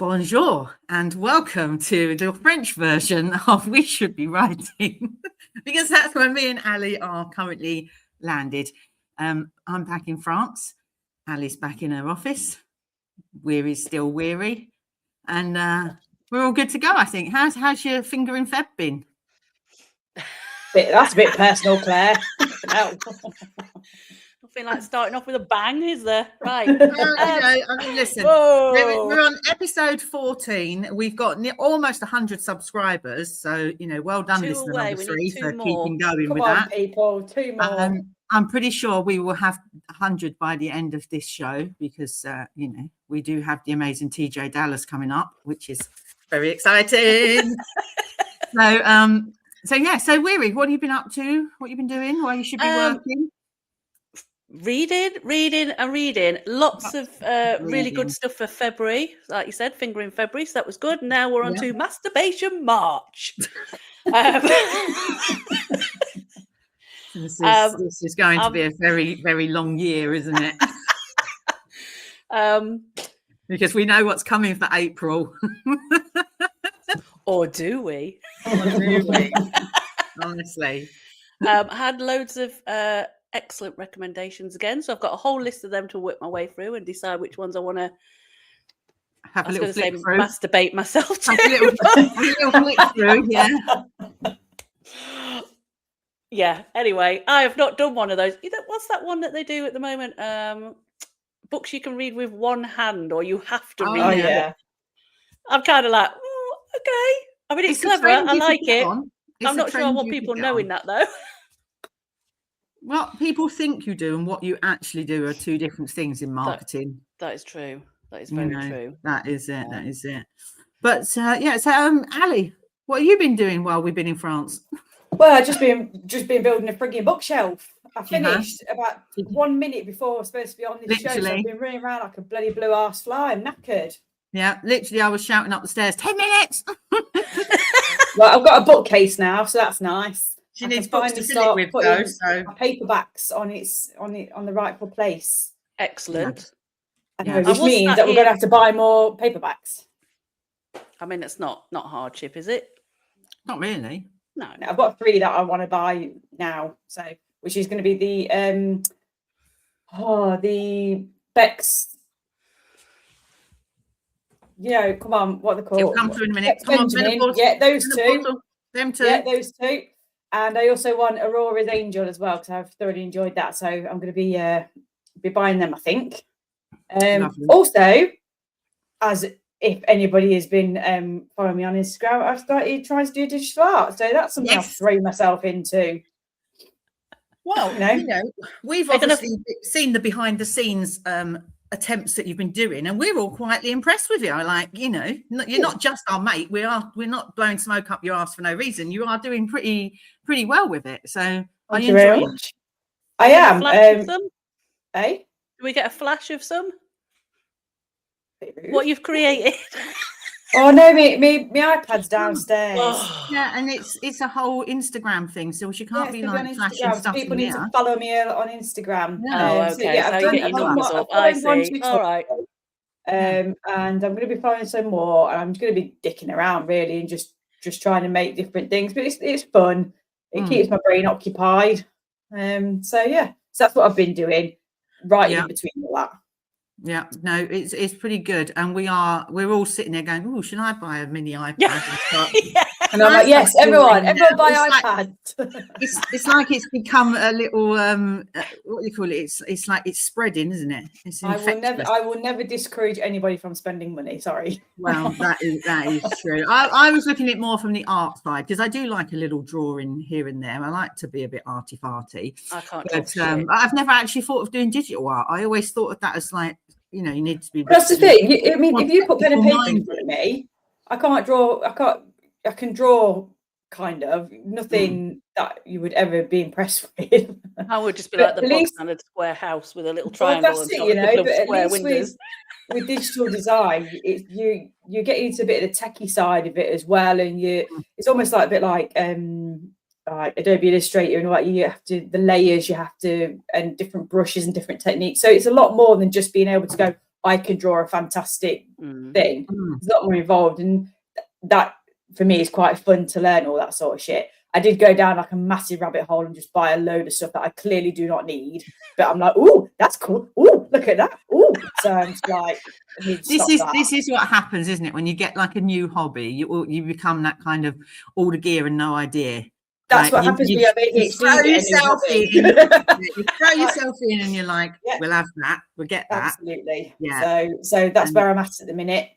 Bonjour and welcome to the French version of We Should Be Writing, because that's where me and Ali are currently landed. I'm back in France. Ali's back in her office. Weary's still weary. And we're all good to go, I think. How's your finger in Feb been? That's a bit personal, Claire. Nothing like starting off with a bang, is there? Right. Listen, we're on episode 14. We've got almost 100 subscribers. So, well done, listener number 3, for keeping going with that. People, 2 more. I'm pretty sure we will have 100 by the end of this show because, we do have the amazing TJ Dallas coming up, which is very exciting. So Weary, what have you been up to? What have you been doing while you should be working? Reading. Lots of really good stuff for February. Like you said, finger in February, so that was good. Now we're on to Masturbation March. This is going to be a very, very long year, isn't it? Because we know what's coming for April. Or do we? Honestly. Had loads of excellent recommendations again. So I've got a whole list of them to work my way through and decide which ones I want to have a little flick through. Masturbate myself to. A little flick through, yeah. Yeah. Anyway, I have not done one of those. What's that one that they do at the moment? Books you can read with one hand, or you have to read. Oh, yeah. I'm kind of like, okay. I mean, it's clever. I like it. I'm not sure I want people knowing that, though. What people think you do and what you actually do are 2 different things in marketing. That is true. That is very true. That is it. That is it. But Ali, what have you been doing while we've been in France? Well, I've just been building a frigging bookshelf. I finished about 1 minute before I was supposed to be on this show. So I've been running around like a bloody blue arse fly. I'm knackered. Yeah, literally, I was shouting up the stairs, 10 minutes. Well, I've got a bookcase now, so that's nice. She needs books to fill it with, though. So paperbacks on the rightful place. Excellent. Which means that we're going to have to buy more paperbacks. I mean, it's not hardship, is it? Not really. No, I've got 3 that I want to buy now. So, which is going to be the Beck's. Come on, what are they called? It'll come through in a minute. Come on, yeah, those 2. Them 2. Yeah, those 2. And I also want Aurora's Angel as well because I've thoroughly enjoyed that. So I'm going to be buying them, I think. Also, as if anybody has been following me on Instagram, I've started trying to do digital art. So that's something I've thrown myself into. Well, we've obviously seen the behind the scenes attempts that you've been doing, and we're all quietly impressed with you. You're not just our mate. We're not blowing smoke up your ass for no reason. You are doing pretty well with it. So are you enjoying it? I am. Do we get a flash of some? What you've created? Oh no, my iPad's downstairs. Yeah, and it's a whole Instagram thing, so she can't be like flashing stuff. People need to follow me on Instagram. Okay, so you get your numbers up. I see. All right. And I'm going to be following some more, and I'm going to be dicking around really, and just trying to make different things. But it's fun. It keeps my brain occupied. So that's what I've been doing, in between all that. Yeah, no, it's pretty good, and we're all sitting there going, "Oh, should I buy a mini iPad?" And I'm like, "Yes, everyone buy iPads." It's like it's become a little what do you call it? It's like it's spreading, isn't it? It's I will never discourage anybody from spending money. Sorry. Well, that is true. I was looking at it more from the art side because I do like a little drawing here and there. I like to be a bit arty-farty. I can't. But I've never actually thought of doing digital art. I always thought of that as like, you need to be. That's the thing. I mean, if you put pen and paper in front of me, I can't draw. I can draw kind of nothing that you would ever be impressed with. I would just be like the bog standard square house with a little triangle and square windows. With digital design, you get into a bit of the techie side of it as well, and it's almost like a bit like Adobe Illustrator, and like you have to the layers you have to and different brushes and different techniques. So it's a lot more than just being able to go, I could draw a fantastic thing. There's a lot more involved, and that for me is quite fun to learn all that sort of shit. I did go down like a massive rabbit hole and just buy a load of stuff that I clearly do not need, but I'm like, oh, that's cool. Oh, look at that. Oh, so I'm just like, this is what happens, isn't it? When you get like a new hobby, you become that kind of all the gear and no idea. That's what happens when you have ADHD. You throw yourself in. You throw yourself in, and you're like, we'll have that. We'll get that. Absolutely. Yeah. So that's where I'm at the minute.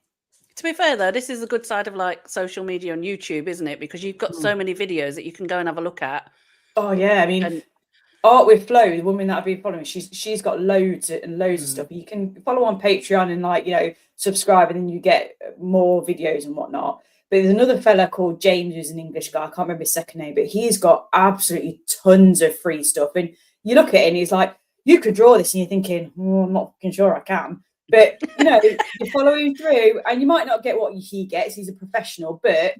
To be fair, though, this is the good side of like social media on YouTube, isn't it? Because you've got so many videos that you can go and have a look at. Oh yeah, I mean, Art with Flo, the woman that I've been following, she's got loads and loads of stuff. You can follow on Patreon and like, you know, subscribe, and then you get more videos and whatnot. But there's another fella called James, who's an English guy. I can't remember his second name, but he's got absolutely tons of free stuff. And you look at it and he's like, you could draw this, and you're thinking, I'm not fucking sure I can. But, you know, you're following through, and you might not get what he gets. He's a professional, but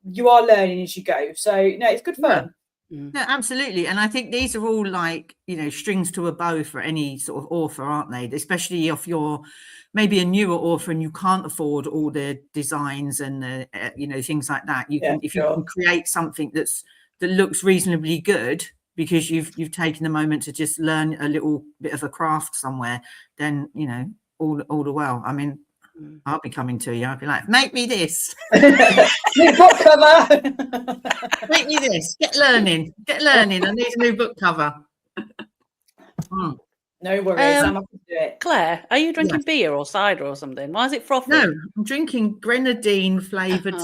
you are learning as you go. So, it's good fun. No, absolutely. And I think these are all like, you know, strings to a bow for any sort of author, aren't they? Especially if you're maybe a newer author and you can't afford all the designs and the, you know, things like that. You can, if you can create something that looks reasonably good, because you've taken the moment to just learn a little bit of a craft somewhere, then, you know, all the well. I mean, I'll be coming to you. I'll be like, make me this. New book cover. Make me this. Get learning. I need a new book cover. No worries. I'm happy to do it. Claire, are you drinking beer or cider or something? Why is it frothy? No, I'm drinking grenadine flavoured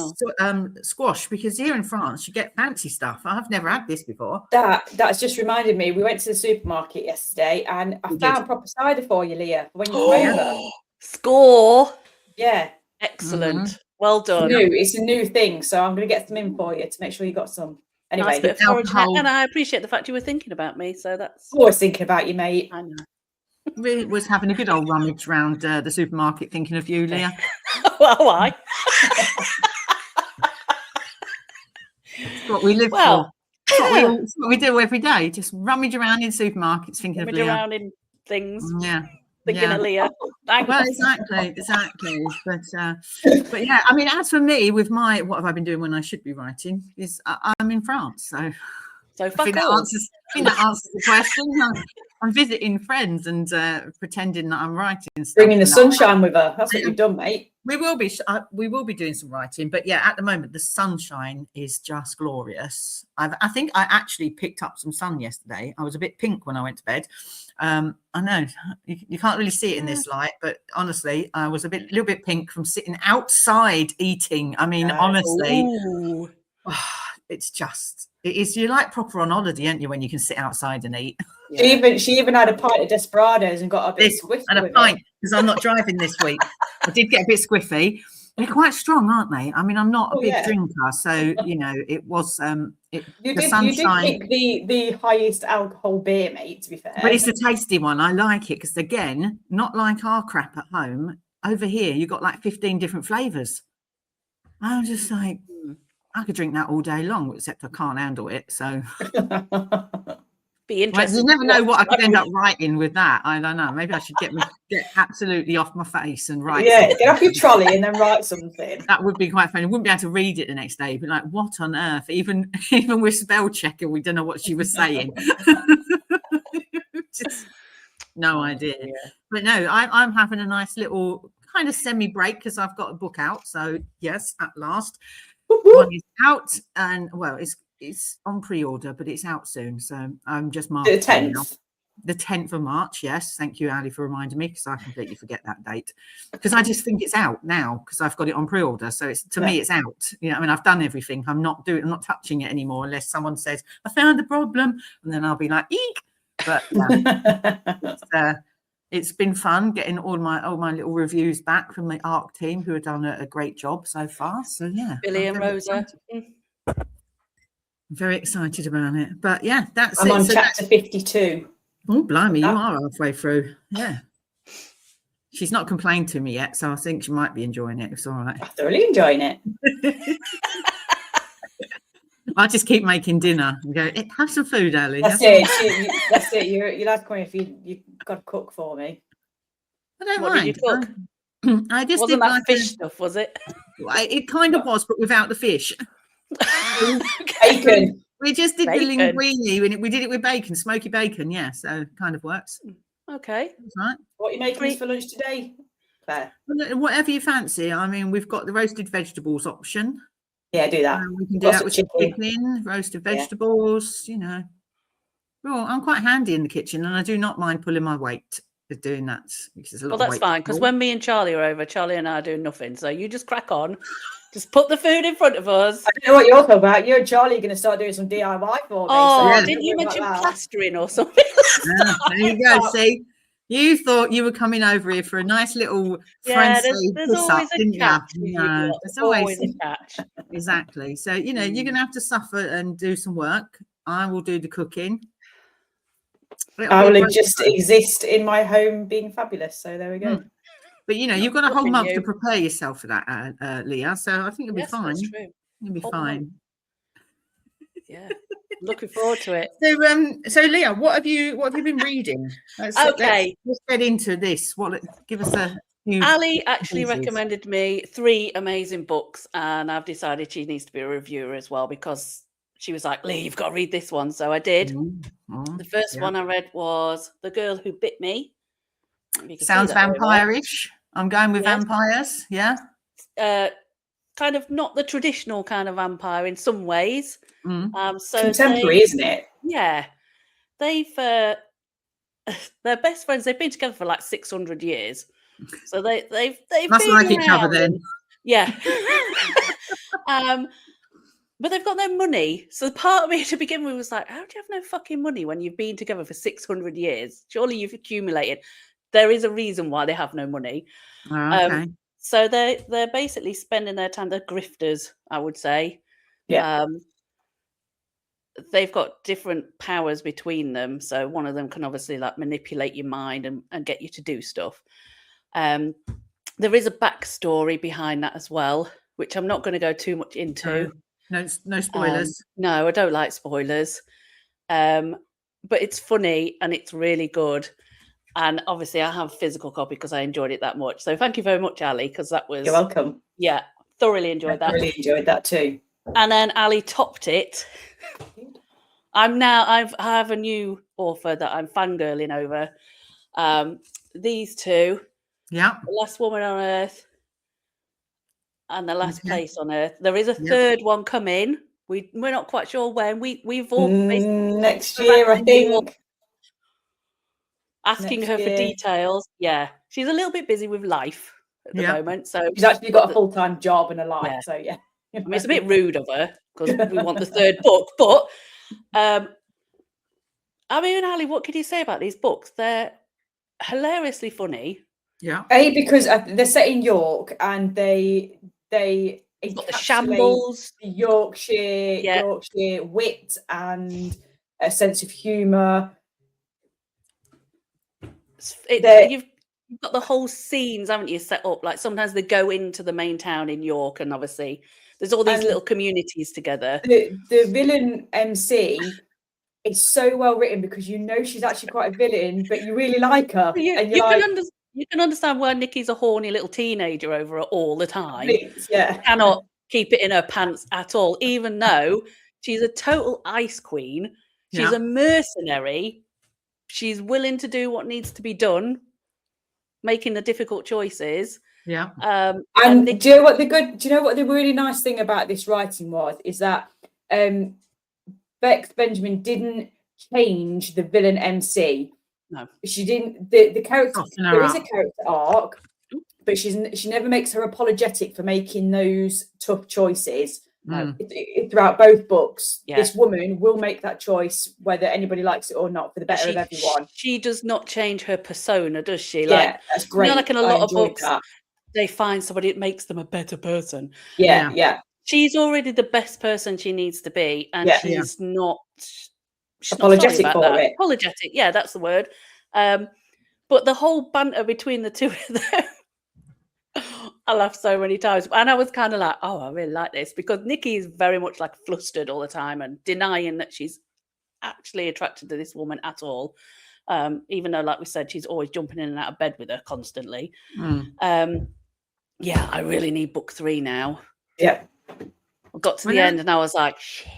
squash, because here in France you get fancy stuff. I've never had this before. That's just reminded me. We went to the supermarket yesterday and I found proper cider for you, Leah, when you come over. Score. Yeah. Excellent. Well done. It's a new thing, so I'm going to get some in for you to make sure you got some. Anyway, nice bit of foraging, and I appreciate the fact you were thinking about me. So that's always thinking about you, mate. I know. Really was having a good old rummage around the supermarket, thinking of you, Leah. Well, why? It's what we live for. It's what we do every day. Just rummage around in supermarkets, thinking of Leah. Rummage around in things. Yeah. Thinking of Leah. Well, exactly. But yeah, I mean, as for me, with what have I been doing when I should be writing? Is I'm in France, so I think that answers the question. I'm visiting friends and pretending that I'm writing stuff. Bringing the sunshine with her. That's what you've done, mate. We will be doing some writing, but yeah, at the moment the sunshine is just glorious. I think I actually picked up some sun yesterday. I was a bit pink when I went to bed. I know you can't really see it in this light, but honestly, I was a little bit pink from sitting outside eating. I mean, honestly, it is. You're like proper on holiday, aren't you, when you can sit outside and eat? Yeah. She even had a pint of Desperados and got a bit squiffy. And a pint, because I'm not driving this week. I did get a bit squiffy. They're quite strong, aren't they? I mean, I'm not a big drinker, so you know, it was. You did pick the highest alcohol beer, mate. To be fair, but it's a tasty one. I like it because, again, not like our crap at home. Over here, you got like 15 different flavors. I'm just like, I could drink that all day long, except I can't handle it. So. Be interesting. You never know what I could end up writing with that. I don't know. Maybe I should get absolutely off my face and write. Yeah, get off your trolley and then write something. That would be quite funny. I wouldn't be able to read it the next day. Be like, what on earth? Even with spell checker, we don't know what she was saying. Just no idea. Yeah. But no, I'm having a nice little kind of semi break because I've got a book out. So yes, at last, one is out, and well, it's on pre-order, but it's out soon. So I'm just marking the 10th. The 10th of March. Yes. Thank you, Ali, for reminding me, because I completely forget that date. Because I just think it's out now because I've got it on pre-order. So to me, it's out. You know, I mean, I've done everything. I'm not touching it anymore unless someone says, I found the problem. And then I'll be like, eek. But it's been fun getting all my little reviews back from the ARC team, who have done a great job so far. So yeah. Billy and Rosa. I'm very excited about it. But yeah, I'm on chapter 52. Oh, blimey, you are halfway through. Yeah. She's not complained to me yet, so I think she might be enjoying it. It's all right. I'm thoroughly enjoying it. I'll just keep making dinner and go, have some food, Ali. That's it. You'll have to come if you've got to cook for me. I don't What mind. did you cook? I just Wasn't did that like fish stuff, was it? it kind of was, but without the fish. Bacon. We just did the Bacon. linguine, and we did it with bacon, smoky bacon. Yeah, so kind of works. Okay. That's right. What are you making us for lunch today, Claire? Whatever you fancy. I mean, we've got the roasted vegetables option. Yeah, do that. We can do that with some chicken. chicken, roasted vegetables. Well, I'm quite handy in the kitchen, and I do not mind pulling my weight with doing that. Because Well, that's fine, because when me and Charlie are over, Charlie and I are doing nothing. So you just crack on. Just put the food in front of us. I don't know what you're talking about. You and Charlie are going to start doing some DIY for me. Oh, didn't you mention plastering or something? There you go. See, you thought you were coming over here for a nice little there's always a catch. No, there's always a catch. Exactly. So, you're going to have to suffer and do some work. I will do the cooking. I will just exist in my home being fabulous. So there we go. But, you've got a whole month to prepare yourself for that, Leah. So I think it'll be fine. That's true. It'll be fine. Yeah. Looking forward to it. So Leah, what have you been reading? Let's get into this. Give us a few Ali actually recommended me 3 amazing books, and I've decided she needs to be a reviewer as well, because she was like, Lee, you've got to read this one. So I did. The first one I read was The Girl Who Bit Me. Sounds vampire-ish. I'm going with vampires. Yeah. Kind of not the traditional kind of vampire in some ways. So contemporary, isn't it? Yeah. They've they're best friends. They've been together for like 600 years. So they've must been like each other then. Yeah. But they've got no money. So part of me to begin with was like, how do you have no fucking money when you've been together for 600 years? Surely you've accumulated. There is a reason why they have no money. Okay. So they're basically spending their time, they're grifters, I would say. Yeah. They've got different powers between them. So one of them can obviously like manipulate your mind and get you to do stuff. There is a backstory behind that as well, which I'm not going to go too much into. No spoilers. No, I don't like spoilers. But it's funny and it's really good. And obviously I have a physical copy because I enjoyed it that much. So thank you very much, Ali, because that was... You're welcome. Yeah, thoroughly enjoyed that. Really enjoyed that too. And then Ali topped it. I have a new author that I'm fangirling over. These 2. Yeah. The Last Woman on Earth and The Last Place on Earth. There is a third one coming. We're not quite sure when. We've all next year, I think. Asking her for details. Yeah. She's a little bit busy with life at the moment. So she's actually got a full-time job and a life. Yeah. So yeah. I mean, it's a bit rude of her because we want the 3rd book. But I mean, Ali, what could you say about these books? They're hilariously funny. Yeah. Because they're set in York and they got the shambles, the Yorkshire wit and a sense of humour. You've got the whole scenes, haven't you, set up? Like sometimes they go into the main town in York, and obviously there's all these little communities together. The villain MC is so well written because she's actually quite a villain, but you really like her. You can understand why Nikki's a horny little teenager over her all the time. Yeah. Cannot keep it in her pants at all, even though she's a total ice queen. She's a mercenary. She's willing to do what needs to be done, making the difficult choices. Yeah. And do you know what the really nice thing about this writing was? Is that Bex Benjamin didn't change the villain MC. No, she didn't. The character, there is a character arc, but she never makes her apologetic for making those tough choices. Throughout both books, this woman will make that choice whether anybody likes it or not for the better of everyone. She does not change her persona, does she? Yeah, that's great. Like in a lot of books, they find somebody that makes them a better person. Yeah. She's already the best person she needs to be, and she's not apologetic for it. Apologetic, yeah, that's the word. But the whole banter between the two of them, I laughed so many times. And I was kind of like, oh, I really like this, because Nikki is very much like flustered all the time and denying that she's actually attracted to this woman at all. even though, like we said, she's always jumping in and out of bed with her constantly. Yeah, I really need book 3 now. Yeah. I got to the end and I was like, shit,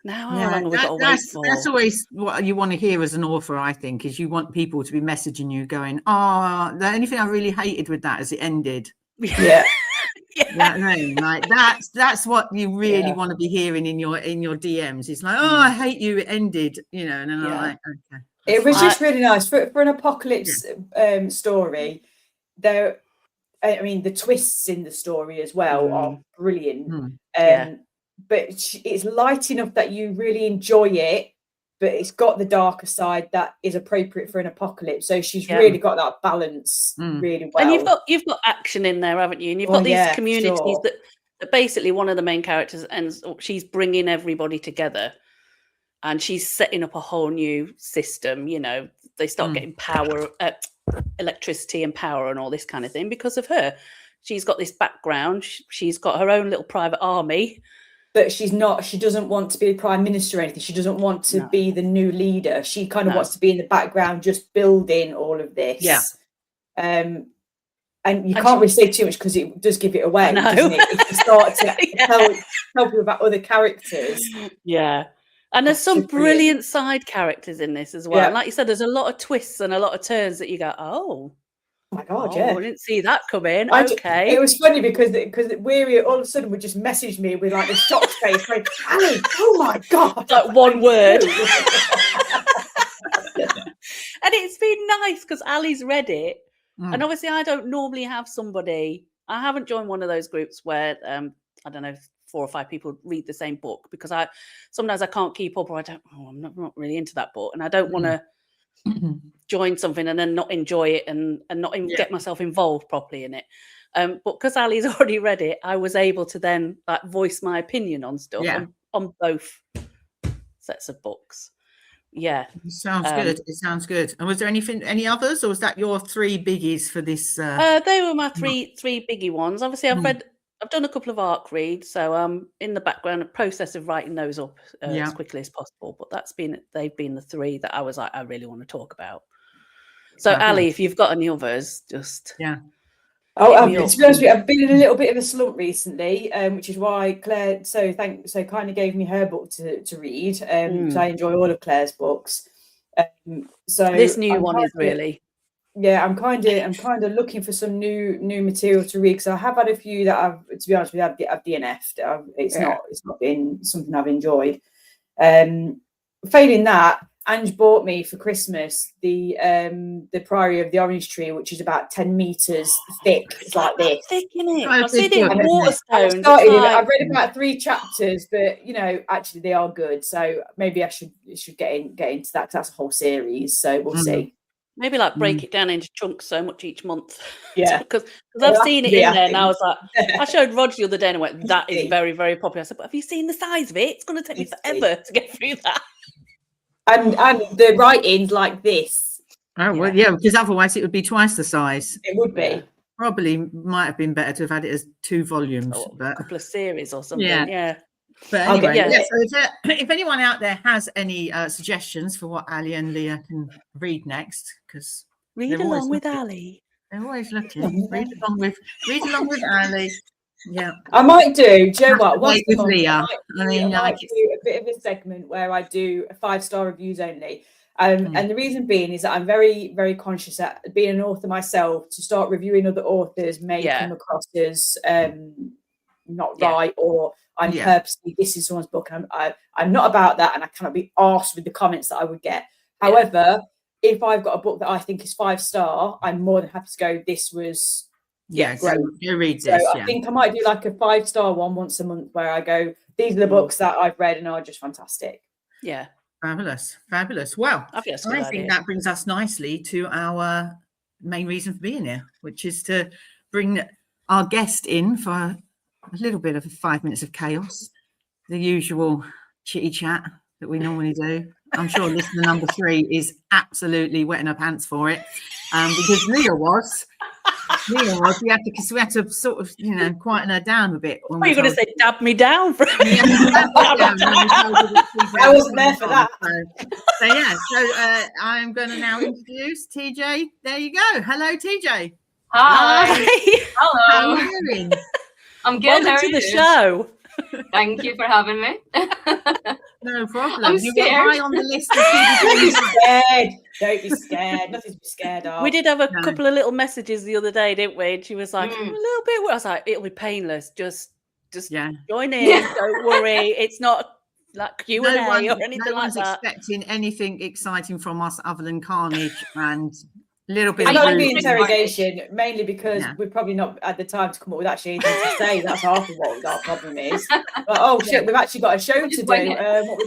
now how long have we got to wait for? That's always what you want to hear as an author, I think, is you want people to be messaging you going, oh, the only thing I really hated with that is it ended. Yeah. You know what I mean? Like that's what you really want to be hearing in your DMs. It's like, oh, I hate you, it ended, you know, and then I'm like, okay. It was just really nice for an apocalypse story. Though, I mean, the twists in the story as well are brilliant. But it's light enough that you really enjoy it, but it's got the darker side that is appropriate for an apocalypse. So she's really got that balance really well. And you've got action in there, haven't you? And you've got these communities that basically one of the main characters, and she's bringing everybody together, and she's setting up a whole new system. You know, they start getting power, electricity and power and all this kind of thing because of her. She's got this background. She's got her own little private army. But she doesn't want to be the prime minister or anything. She doesn't want to be the new leader. She kind of wants to be in the background, just building all of this. Yeah. And you can't really say too much because it does give it away, doesn't it? If you start to tell you about other characters. Yeah. And there's some brilliant side characters in this as well. Yeah. And like you said, there's a lot of twists and a lot of turns that you go, oh my God, I didn't see that come in. Okay. It was funny because Weary all of a sudden would just message me with like a shocked face, like, Ali, oh my God. Like one word. And it's been nice because Ali's read it. And obviously I don't normally have somebody, I haven't joined one of those groups where, I don't know, 4 or 5 people read the same book because sometimes I can't keep up or I'm not really into that book and I don't want to join something and then not enjoy it and not even get myself involved properly in it. But because Ali's already read it, I was able to then like voice my opinion on stuff on both sets of books. Yeah. It sounds good. It sounds good. And was there any others, or was that your 3 biggies for this? They were my three biggie ones. Obviously, I've done a couple of ARC reads, so I'm in the background, a process of writing those up as quickly as possible. But they've been the 3 that I was like, I really want to talk about. So, Ali, if you've got any others, just to be honest with you, I've been in a little bit of a slump recently, which is why Claire so kindly gave me her book to read. Because I enjoy all of Claire's books. So this new one is really. Yeah, I'm kind of looking for some new material to read because I have had a few that I've, to be honest with you, I've DNF'd. It's not been something I've enjoyed. Failing that, Ange bought me for Christmas the Priory of the Orange Tree, which is about 10 meters thick. It's like this. Thick, isn't it? I've seen it in Waterstones. I've read about 3 chapters, but actually they are good. So maybe I should get into that because that's a whole series. So we'll see. Maybe like break it down into chunks so much each month. Yeah. Because I've seen it in there and I was like, I showed Roger the other day and I went, that is very, very popular. I said, but have you seen the size of it? It's going to take me forever to get through that. And the writing's like this. Oh, well, yeah, because otherwise it would be twice the size. It would be. Yeah. Probably might have been better to have had it as 2 volumes. A couple of series or something. Yeah. But anyway, so if anyone out there has any suggestions for what Ali and Leah can read next, because read along with Ali. They're always looking. Read along with Ali. Yeah, I might do. Do you know what? With Leah, I might do a bit of a segment where I do 5-star reviews only. And the reason being is that I'm very, very conscious that being an author myself, to start reviewing other authors may come across as not right, or I'm purposely, this is someone's book. I'm not about that, and I cannot be arsed with the comments that I would get. However, if I've got a book that I think is 5-star, I'm more than happy to go, this was great. You read this. So I think I might do like a 5-star one once a month where I go, these are the books that I've read and are just fantastic. Yeah. Fabulous. Well, I think that brings us nicely to our main reason for being here, which is to bring our guest in for a little bit of 5 minutes of chaos, the usual chitty chat that we normally do. I'm sure listener number 3 is absolutely wetting her pants for it, because Leah was. Yeah, because we had to sort of, quieten her down a bit. You're going to say dab me down for I wasn't there for that. So I'm going to now introduce TJ. There you go. Hello, TJ. Hi. Hello. How are you doing? I'm good. Welcome to the show. Thank you for having me. No problem. I'm You're scared. high on the list of people. Don't be scared. Don't be scared. Nothing to be scared of. We did have a couple of little messages the other day, didn't we? And she was like, I'm a little bit. I was like, it'll be painless. Just join in. Don't worry. It's not like Q&A or anything no like one's that. expecting anything exciting from us other than carnage and a little bit. It's of not going to be bruising. interrogation, mainly because we're probably not at the time to come up with actually anything to say. That's half of what our problem is. But, shit, we've actually got a show to do. What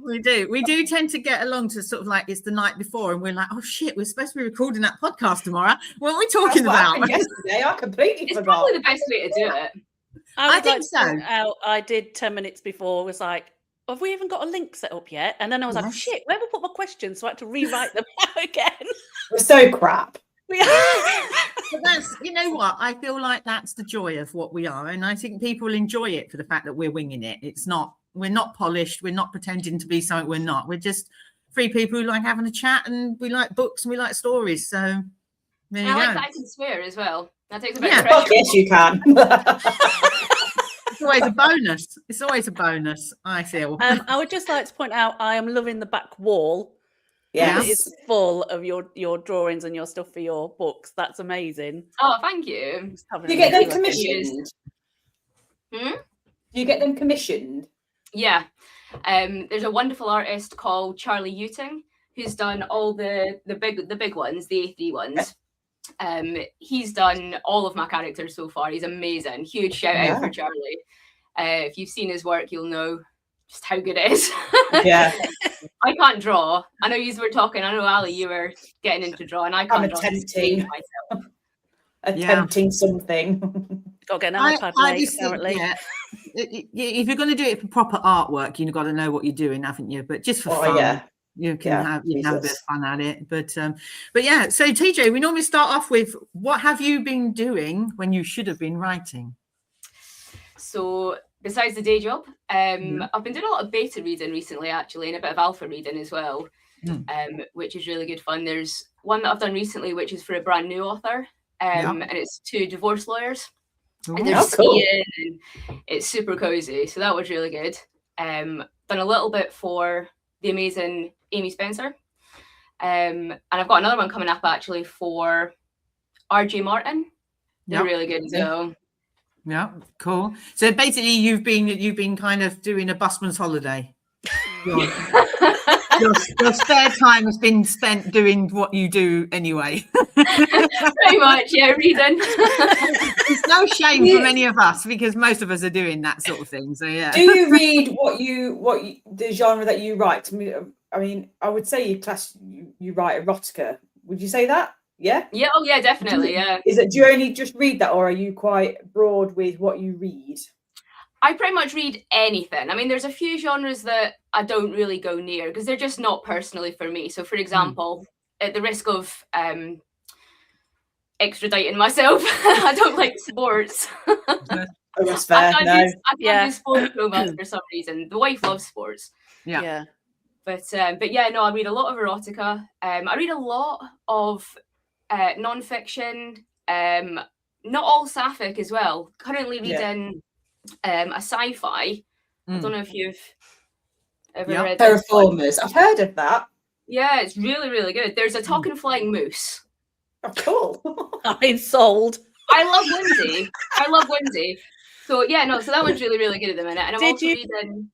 we're doing? We do tend to get along to sort of like it's the night before, and we're like, oh shit, we're supposed to be recording that podcast tomorrow. What are we talking about? Yesterday, I completely It's forgot. probably the best way to do it. I think so. I did 10 minutes before. Was like, have we even got a link set up yet? And then I was like, shit, where have I put my questions? So I had to rewrite them out again. We're so crap. But that's, you know what, I feel like that's the joy of what we are, and I think people enjoy it for the fact that we're winging it. We're not polished, we're not pretending to be something we're not. We're just three people who like having a chat, and we like books and we like stories. So there you go. I like that I can swear as well. That takes a bit of Fuck pressure. yes, you can. It's always a bonus. It's always a bonus, I feel. I would just like to point out I am loving the back wall. Yes. It's full of your drawings and your stuff for your books. That's amazing. Oh, thank you. Do you get them commissioned? Hmm? Do you get them commissioned? Yeah. There's a wonderful artist called Charlie Uting who's done all the big ones, the A3 ones. He's done all of my characters so far. He's amazing. Huge shout out for Charlie. If you've seen his work, you'll know just how good it is. Yeah. I can't draw. I know you were talking. I know, Ali, you were getting into drawing. I can't I'm draw. attempting. Myself. Attempting something. Got to get an iPad late, apparently. If you're going to do it for proper artwork, you've got to know what you're doing, haven't you? But just for fun, you can have a bit of fun at it. But yeah. So TJ, we normally start off with what have you been doing when you should have been writing? So besides the day job, I've been doing a lot of beta reading recently, actually, and a bit of alpha reading as well, which is really good fun. There's one that I've done recently, which is for a brand new author, and it's 2 divorce lawyers. And they're skiing, and it's super cozy. So that was really good. Done a little bit for the amazing Amy Spencer. And I've got another one coming up actually for RJ Martin. They're really good as well. Yeah, cool. So basically you've been kind of doing a busman's holiday. Your spare time has been spent doing what you do anyway. Pretty much, yeah, reading. It's no shame from any of us because most of us are doing that sort of thing. So yeah. Do you read the genre that you write? I mean, I would say you write erotica. Would you say that? Yeah. Yeah. Oh, yeah. Definitely. Yeah. Do you only just read that, or are you quite broad with what you read? I pretty much read anything. I mean, there's a few genres that I don't really go near because they're just not personally for me. So, for example, at the risk of extraditing myself, I don't like sports. That's fair. I can't do sports romance for some reason. The wife loves sports. Yeah. But yeah, no, I read a lot of erotica. I read a lot of non-fiction. Not all sapphic as well. Currently reading a sci-fi. I don't know if you've ever read Terraformers. I've heard of that. Yeah, it's really, really good. There's a talking flying moose. Oh, cool. I'm sold. I love Whimsy. So yeah, no, so that one's really, really good at the minute. And I'm also reading.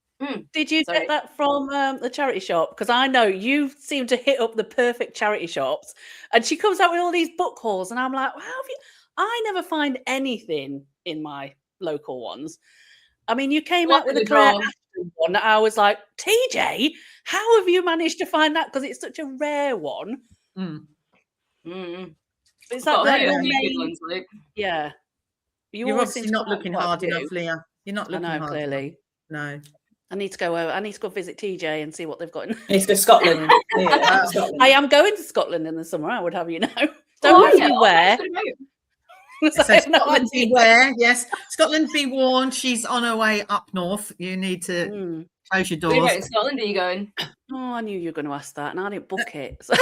Did you get that from the charity shop? Because I know you seem to hit up the perfect charity shops, and she comes out with all these book hauls, and I'm like, how have you? I never find anything in my local ones. I mean, you came out with a Claire Ashton one that I was like, TJ, how have you managed to find that? Because it's such a rare one. Is that good ones, like? Yeah. You're obviously not looking hard enough, Leah. You're not looking hard clearly. No. I need to go visit TJ and see what they've got. It's to Scotland. I am going to Scotland in the summer, I would have you know. Don't know where. So Scotland beware. Yes, Scotland be warned. She's on her way up north. You need to close your doors. Where in Scotland are you going? Oh, I knew you were going to ask that, and I didn't book it. So.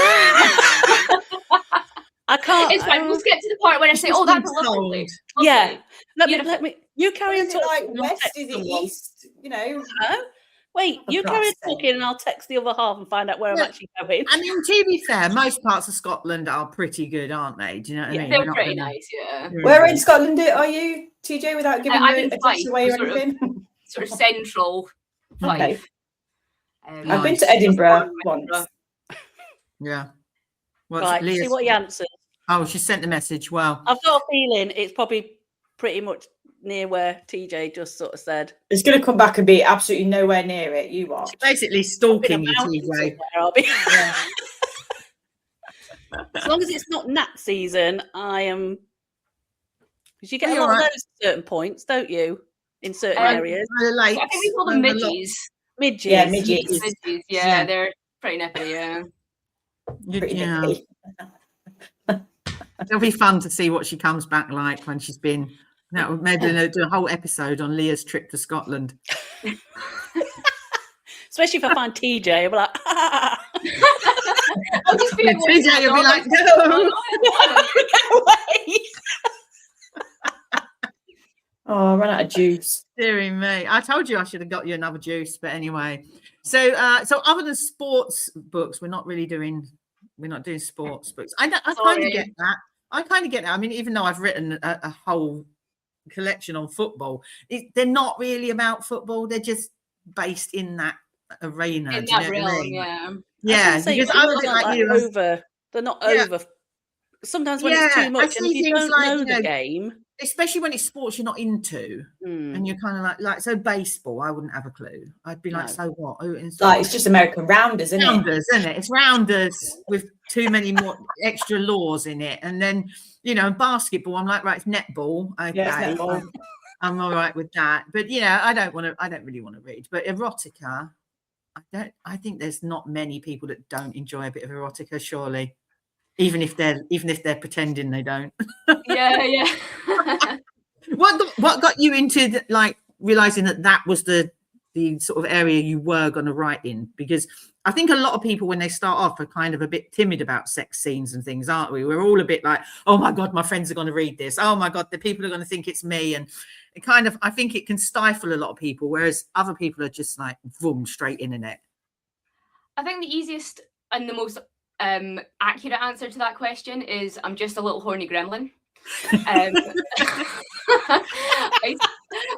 I can't. It's fine. We'll get to the part when I say, "Oh, that's a lovely place." Yeah, let me. You carry on talking. Like west, is it east? You know. Wait, you carry on talking, and I'll text the other half and find out where I'm actually going. I mean, to be fair, most parts of Scotland are pretty good, aren't they? Do you know what I mean? They're pretty nice. Yeah. Where in Scotland are you, TJ? Without giving you a away or anything. Sort of central. Okay. I've been to Edinburgh once. Yeah. Right, see what he answers. Oh, she sent the message. Well, I've got a feeling it's probably pretty much near where TJ just sort of said. It's going to come back and be absolutely nowhere near it. You are. She's basically stalking you, TJ. As long as it's not gnat season, I am. Because you get a lot of those at certain points, don't you? In certain areas. I think we call them midges. Midges. Yeah, midges. Yeah, they're pretty nippy, yeah. It'll be fun to see what she comes back like when she's been. Maybe they'll do a whole episode on Leah's trip to Scotland. Especially if I find TJ, I'll be like, I'll just be like, TJ will be like, no. Oh, I ran out of juice. Deary me. I told you I should have got you another juice, but anyway. So other than sports books, we're not doing sports books. I kind of get that. I mean, even though I've written a whole collection on football, they're not really about football. They're just based in that arena. In that realm, yeah. Because I was like you. Over. They're not over. Sometimes when it's too much, and if you don't know the game. Especially when it's sports you're not into, and you're kind of like so baseball. I wouldn't have a clue. I'd be like, so what? Oh, it's just American Rounders, isn't it? Rounders, isn't it? It's Rounders with too many more extra laws in it. And then basketball. I'm like, right, it's netball. Okay, yeah, netball. I'm all right with that. But I don't really want to read. But erotica, I think there's not many people that don't enjoy a bit of erotica. Surely. Even if they're pretending they don't. Yeah. What got you into like realizing that was the sort of area you were going to write in? Because I think a lot of people when they start off are kind of a bit timid about sex scenes and things, aren't we? We're all a bit like, oh my God, my friends are going to read this. Oh my God, the people are going to think it's me. And it kind of, I think it can stifle a lot of people, whereas other people are just like, boom, straight in it. I think the easiest and the most accurate answer to that question is I'm just a little horny gremlin.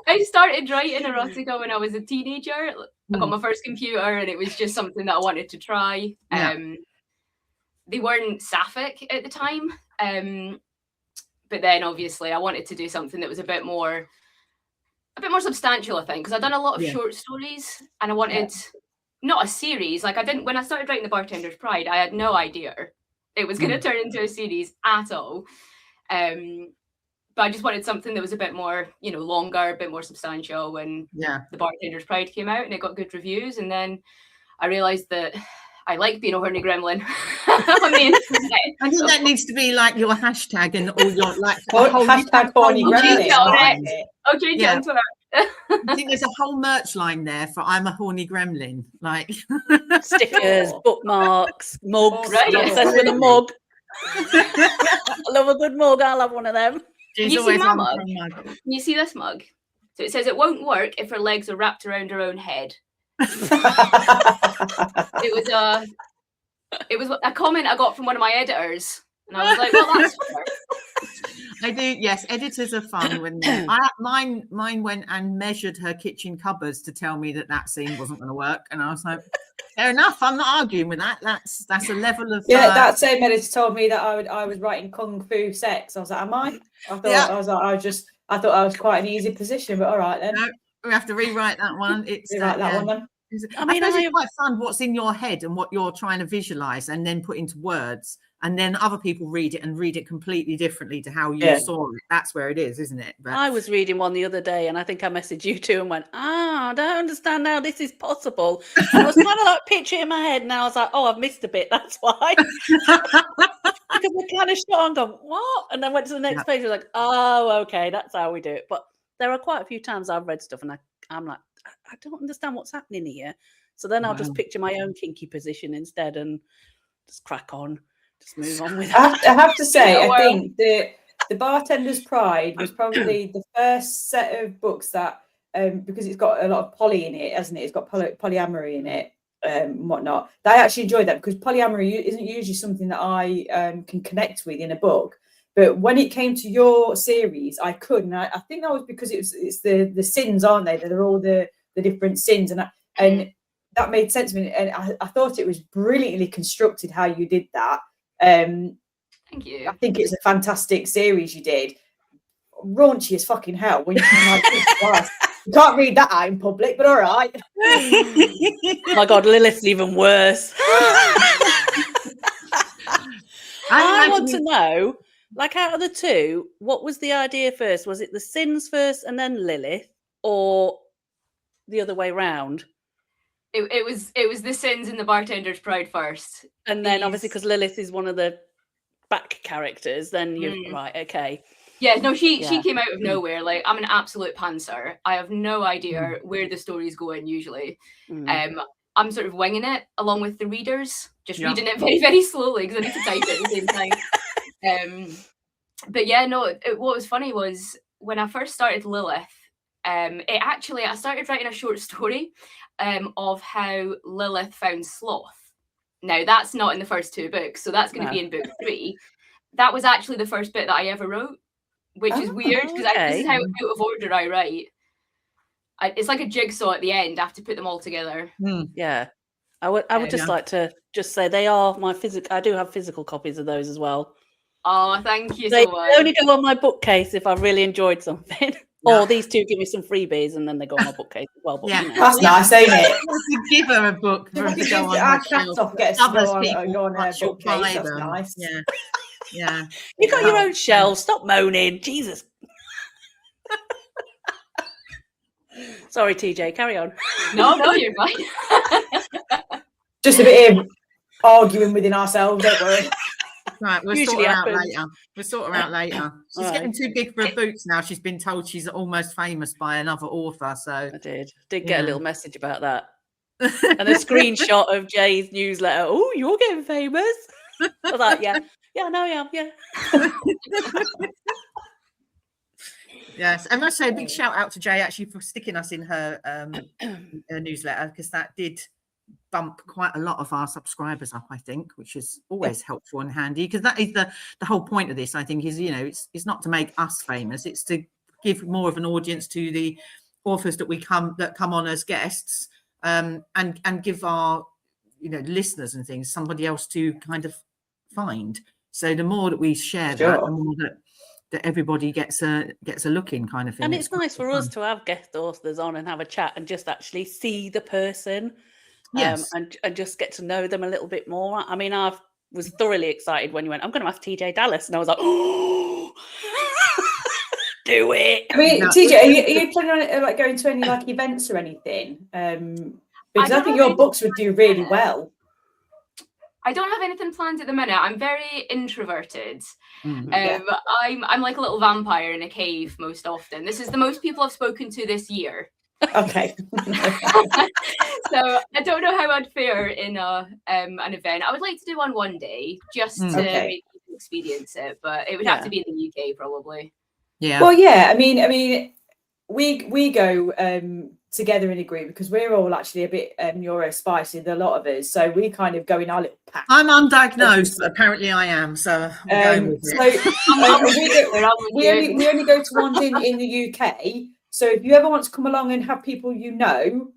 I started writing erotica when I was a teenager. I got my first computer and it was just something that I wanted to try. They weren't sapphic at the time, but then obviously I wanted to do something that was a bit more substantial, I think, because I'd done a lot of short stories and I wanted not a series. Like when I started writing The Bartender's Pride, I had no idea it was going to turn into a series at all. But I just wanted something that was a bit more, longer, a bit more substantial. When The Bartender's Pride came out and it got good reviews, and then I realized that I like being a horny gremlin on the internet. I think that needs to be like your hashtag and all your like hashtag horny gremlin. I'll change it on Twitter. I think there's a whole merch line there for I'm a horny gremlin, like stickers, bookmarks, mugs. Right, with a mug. I love a good mug. I'll have one of them. You see my mug? You see this mug? So it says it won't work if her legs are wrapped around her own head. It was a comment I got from one of my editors, and I was like, well, that's fair. I do, yes. Editors are fun when mine went and measured her kitchen cupboards to tell me that scene wasn't going to work, and I was like, fair enough. I'm not arguing with that. That's a level of that same editor told me that I was writing kung fu sex. I was like, am I? I thought I was quite an easy position, but all right then. No, we have to rewrite that one. It's rewrite that one then. I mean, it's quite fun what's in your head and what you're trying to visualize and then put into words, and then other people read it completely differently to how you saw it. That's where it is, isn't it? But I was reading one the other day, and I think I messaged you too and went, I don't understand how this is possible. And I was kind of like picture it in my head, and I was like, oh, I've missed a bit. That's why. Because of the kind of shot on, gone, what? And then went to the next page. I was like, oh, okay, that's how we do it. But there are quite a few times I've read stuff and I'm like, I don't understand what's happening here. So then I'll just picture my own kinky position instead and just crack on, just move on with it. I have to say, I think the Bartender's Pride was probably the first set of books that, because it's got a lot of poly in it, hasn't it? It's got polyamory in it and whatnot. I actually enjoyed that because polyamory isn't usually something that I can connect with in a book. But when it came to your series, I couldn't. I think that was because it's the sins, aren't they? They're all the different sins, and that made sense to me. And I thought it was brilliantly constructed how you did that. Thank you. I think it's a fantastic series you did. Raunchy as fucking hell. When you can't read that out in public, but all right. Oh my God, Lilith's even worse. I want to know, like, out of the two, what was the idea first? Was it the sins first and then Lilith, or the other way round? It was the sins in the Bartender's Pride first, and then obviously because Lilith is one of the back characters, then you're right. Okay. Yeah, no, she came out of nowhere. Like, I'm an absolute pantser. I have no idea where the story's going usually. I'm sort of winging it along with the readers, just reading it very, very slowly because I need to type it at the same time. But yeah, no, what was funny was when I first started Lilith, I started writing a short story of how Lilith found sloth. Now, that's not in the first two books, so that's going to be in book 3. That was actually the first bit that I ever wrote, which is weird because this is how out of order I write. It's like a jigsaw at the end. I have to put them all together. Yeah. I would just like to just say they are my physical. I do have physical copies of those as well. Oh, thank you They so much. only go on my bookcase if I really enjoyed something. Or these two give me some freebies and then they go on my bookcase as well. But, that's nice, ain't it? Give her a book for her to go on our cats off, get us to go on her bookcase. That's them. nice. Yeah. You got your own shelves. Stop moaning. Jesus. Sorry, TJ. Carry on. No, you're fine. Just a bit of arguing within ourselves, don't worry. Right, we'll sort her out later. She's getting too big for her boots now. She's been told she's almost famous by another author. So I did get a little message about that. And a screenshot of Jay's newsletter. Oh, you're getting famous. I was like, yeah, I know I am, yeah. Yes, I must say a big shout out to Jay actually for sticking us in her newsletter, because that did bump quite a lot of our subscribers up, I think, which is always helpful and handy, because that is the whole point of this, I think, is, you know, it's not to make us famous, it's to give more of an audience to the authors that come on as guests, and give our, you know, listeners and things somebody else to kind of find. So the more that we share that, the more that everybody gets a look in, kind of thing. And it's nice for us to have guest authors on and have a chat and just actually see the person. Yes. And just get to know them a little bit more. I mean, I was thoroughly excited when you went, I'm going to ask TJ Dallas. And I was like, oh, do it. I mean, TJ, are you planning on like going to any like events or anything? Because I think your books would do really well. I don't have anything planned at the minute. I'm very introverted. I'm like a little vampire in a cave most often. This is the most people I've spoken to this year. Okay. So I don't know how I'd fare in an event. I would like to do one day just to make people experience it, but it would have to be in the UK probably. Yeah. Well, yeah. I mean, we go together in a group because we're all actually a bit neurospicy, a lot of us. So we kind of go in our little pack. I'm undiagnosed, but apparently I am. So I'm going with it. We only go to ones in the UK. So if you ever want to come along and have people you know,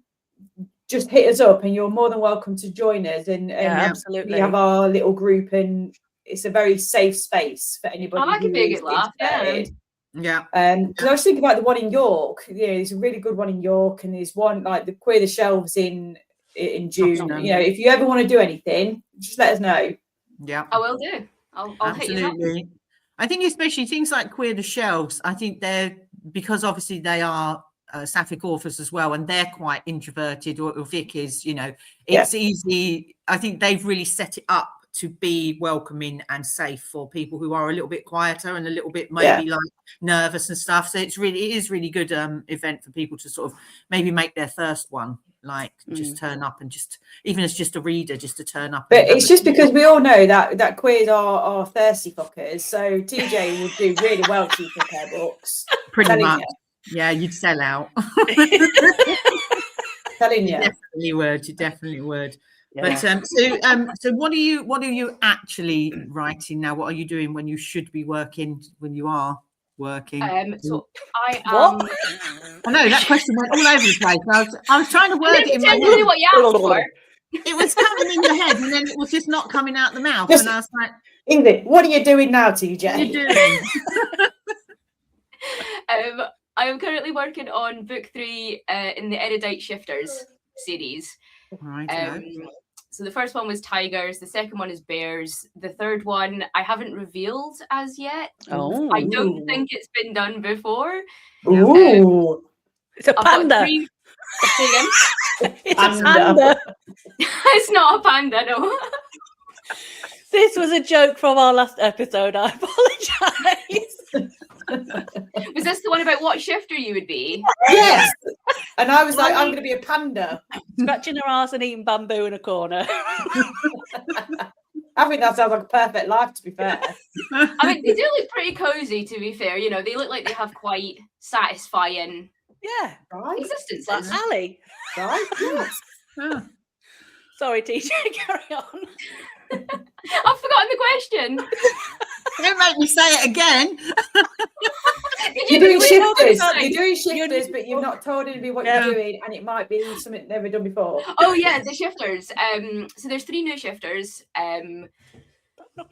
just hit us up and you're more than welcome to join us. And absolutely. We have our little group and it's a very safe space for anybody. I like a big laugh. Yeah. Because I was thinking about the one in York. Yeah, there's a really good one in York, and there's one like the Queer the Shelves in June. You know, if you ever want to do anything, just let us know. Yeah, I will do. I'll hit you up. I think especially things like Queer the Shelves, I think they're, because obviously they are sapphic authors as well, and they're quite introverted, or Vic is, you know, it's easy. I think they've really set it up to be welcoming and safe for people who are a little bit quieter and a little bit maybe like nervous and stuff. So it is really good event for people to sort of maybe make their first one, like just turn up and just, even as just a reader, just to turn up. But it's just because we all know that queers are thirsty fuckers. So TJ would do really well to prepare books. Pretty much. Yeah, you'd sell out. Telling you. You definitely would. Yeah. But so what are you actually writing now? What are you doing when you should be working, when you are working? So I am. I know that question went all over the place. I was trying to word it in my head. Really what you asked for. It was coming in the head, and then it was just not coming out the mouth. And I was like, Ingrid, what are you doing now, TJ? What are you doing? I am currently working on book 3 in the Erudite Shifters series. Right. So the first one was tigers, the second one is bears, the third one I haven't revealed as yet. Oh, I don't think it's been done before. Ooh. It's a panda. It's a panda. It's not a panda, no. This was a joke from our last episode. I apologise. Was this the one about what shifter you would be? Yes. And I was like, I'm going to be a panda. Scratching her ass and eating bamboo in a corner. I think that sounds like a perfect life, to be fair. I mean, they do look pretty cozy, to be fair. You know, they look like they have quite satisfying existences. That's Ali. Right? Yes. Oh. Sorry, TJ, carry on. I've forgotten the question. Don't make me say it again. You're doing shifters, but you've not told anybody what you're doing, and it might be something they've never done before. Oh yeah, the shifters. So there's 3 new shifters. Do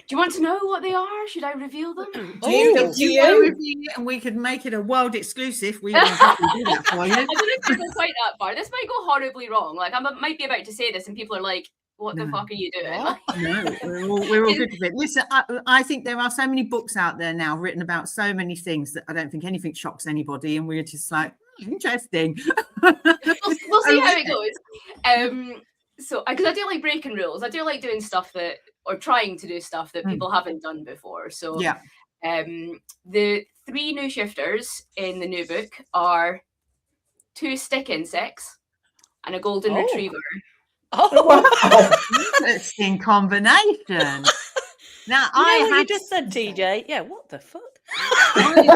you want to know what they are? Should I reveal them? Do you want to reveal it and we could make it a world exclusive? We will happily do that for you. I don't know if I go quite that far. This might go horribly wrong. Like I might be about to say this, and people are like, "What the fuck are you doing?" No, we're all good with it. Listen, I think there are so many books out there now written about so many things that I don't think anything shocks anybody, and we're just like, interesting. We'll see how it goes. So, because I do like breaking rules, I do like doing stuff that, or trying to do stuff that people haven't done before. So, the 3 new shifters in the new book are 2 stick insects and a golden retriever. Oh, wow. Interesting combination. Now, you just said, TJ. Yeah, what the fuck? That's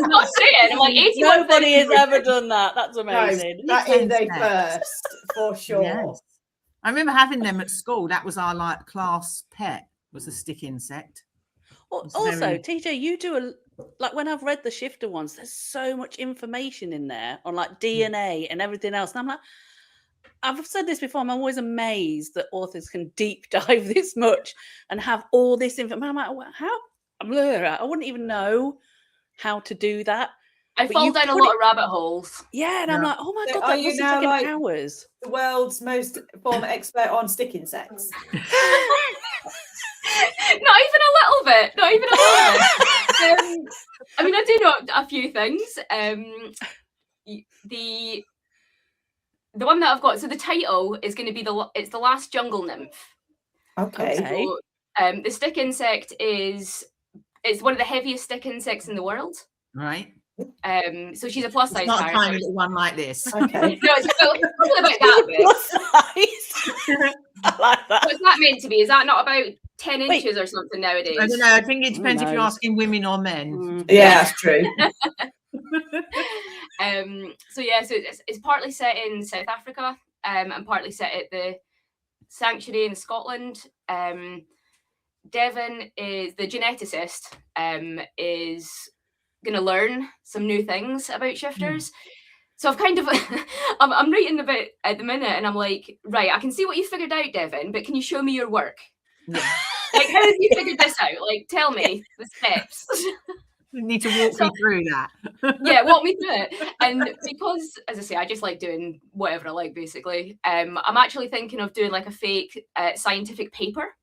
not saying. I'm like, nobody has ever done that. That's amazing. No, that is a first for sure. Yes. I remember having them at school. That was our class pet. Was a stick insect. Also, TJ, you do when I've read the shifter ones, there's so much information in there on like DNA and everything else, and I'm like, I've said this before, I'm always amazed that authors can deep dive this much and have all this information. I'm like, how? I wouldn't even know how to do that. I fall down a lot of rabbit holes. Yeah, and I'm like, oh my God, that must have taken hours. The world's most former expert on stick insects. Not even a little bit. Not even a little bit. I mean, I do know a few things. The one that I've got, so the title is going to be it's the last jungle nymph. Okay. So, the stick insect it's one of the heaviest stick insects in the world. Right. So she's a plus size. Not a tiny little one like this. Okay. No, it's probably about that big. Plus size. I like that. What's that meant to be? Is that not about 10 inches or something nowadays? I don't know. I think it depends if you're asking women or men. Yeah, that's true. So it's partly set in South Africa and partly set at the sanctuary in Scotland. Devon is the geneticist, is going to learn some new things about shifters. So I've kind of I'm writing about at the minute, and I'm like, right, I can see what you figured out, Devon, but can you show me your work? Yeah. Like, how have you figured this out? Like, tell me the steps. You need to walk me through that. Yeah, walk me through it. And because, as I say, I just like doing whatever I like, basically. I'm actually thinking of doing like a fake scientific paper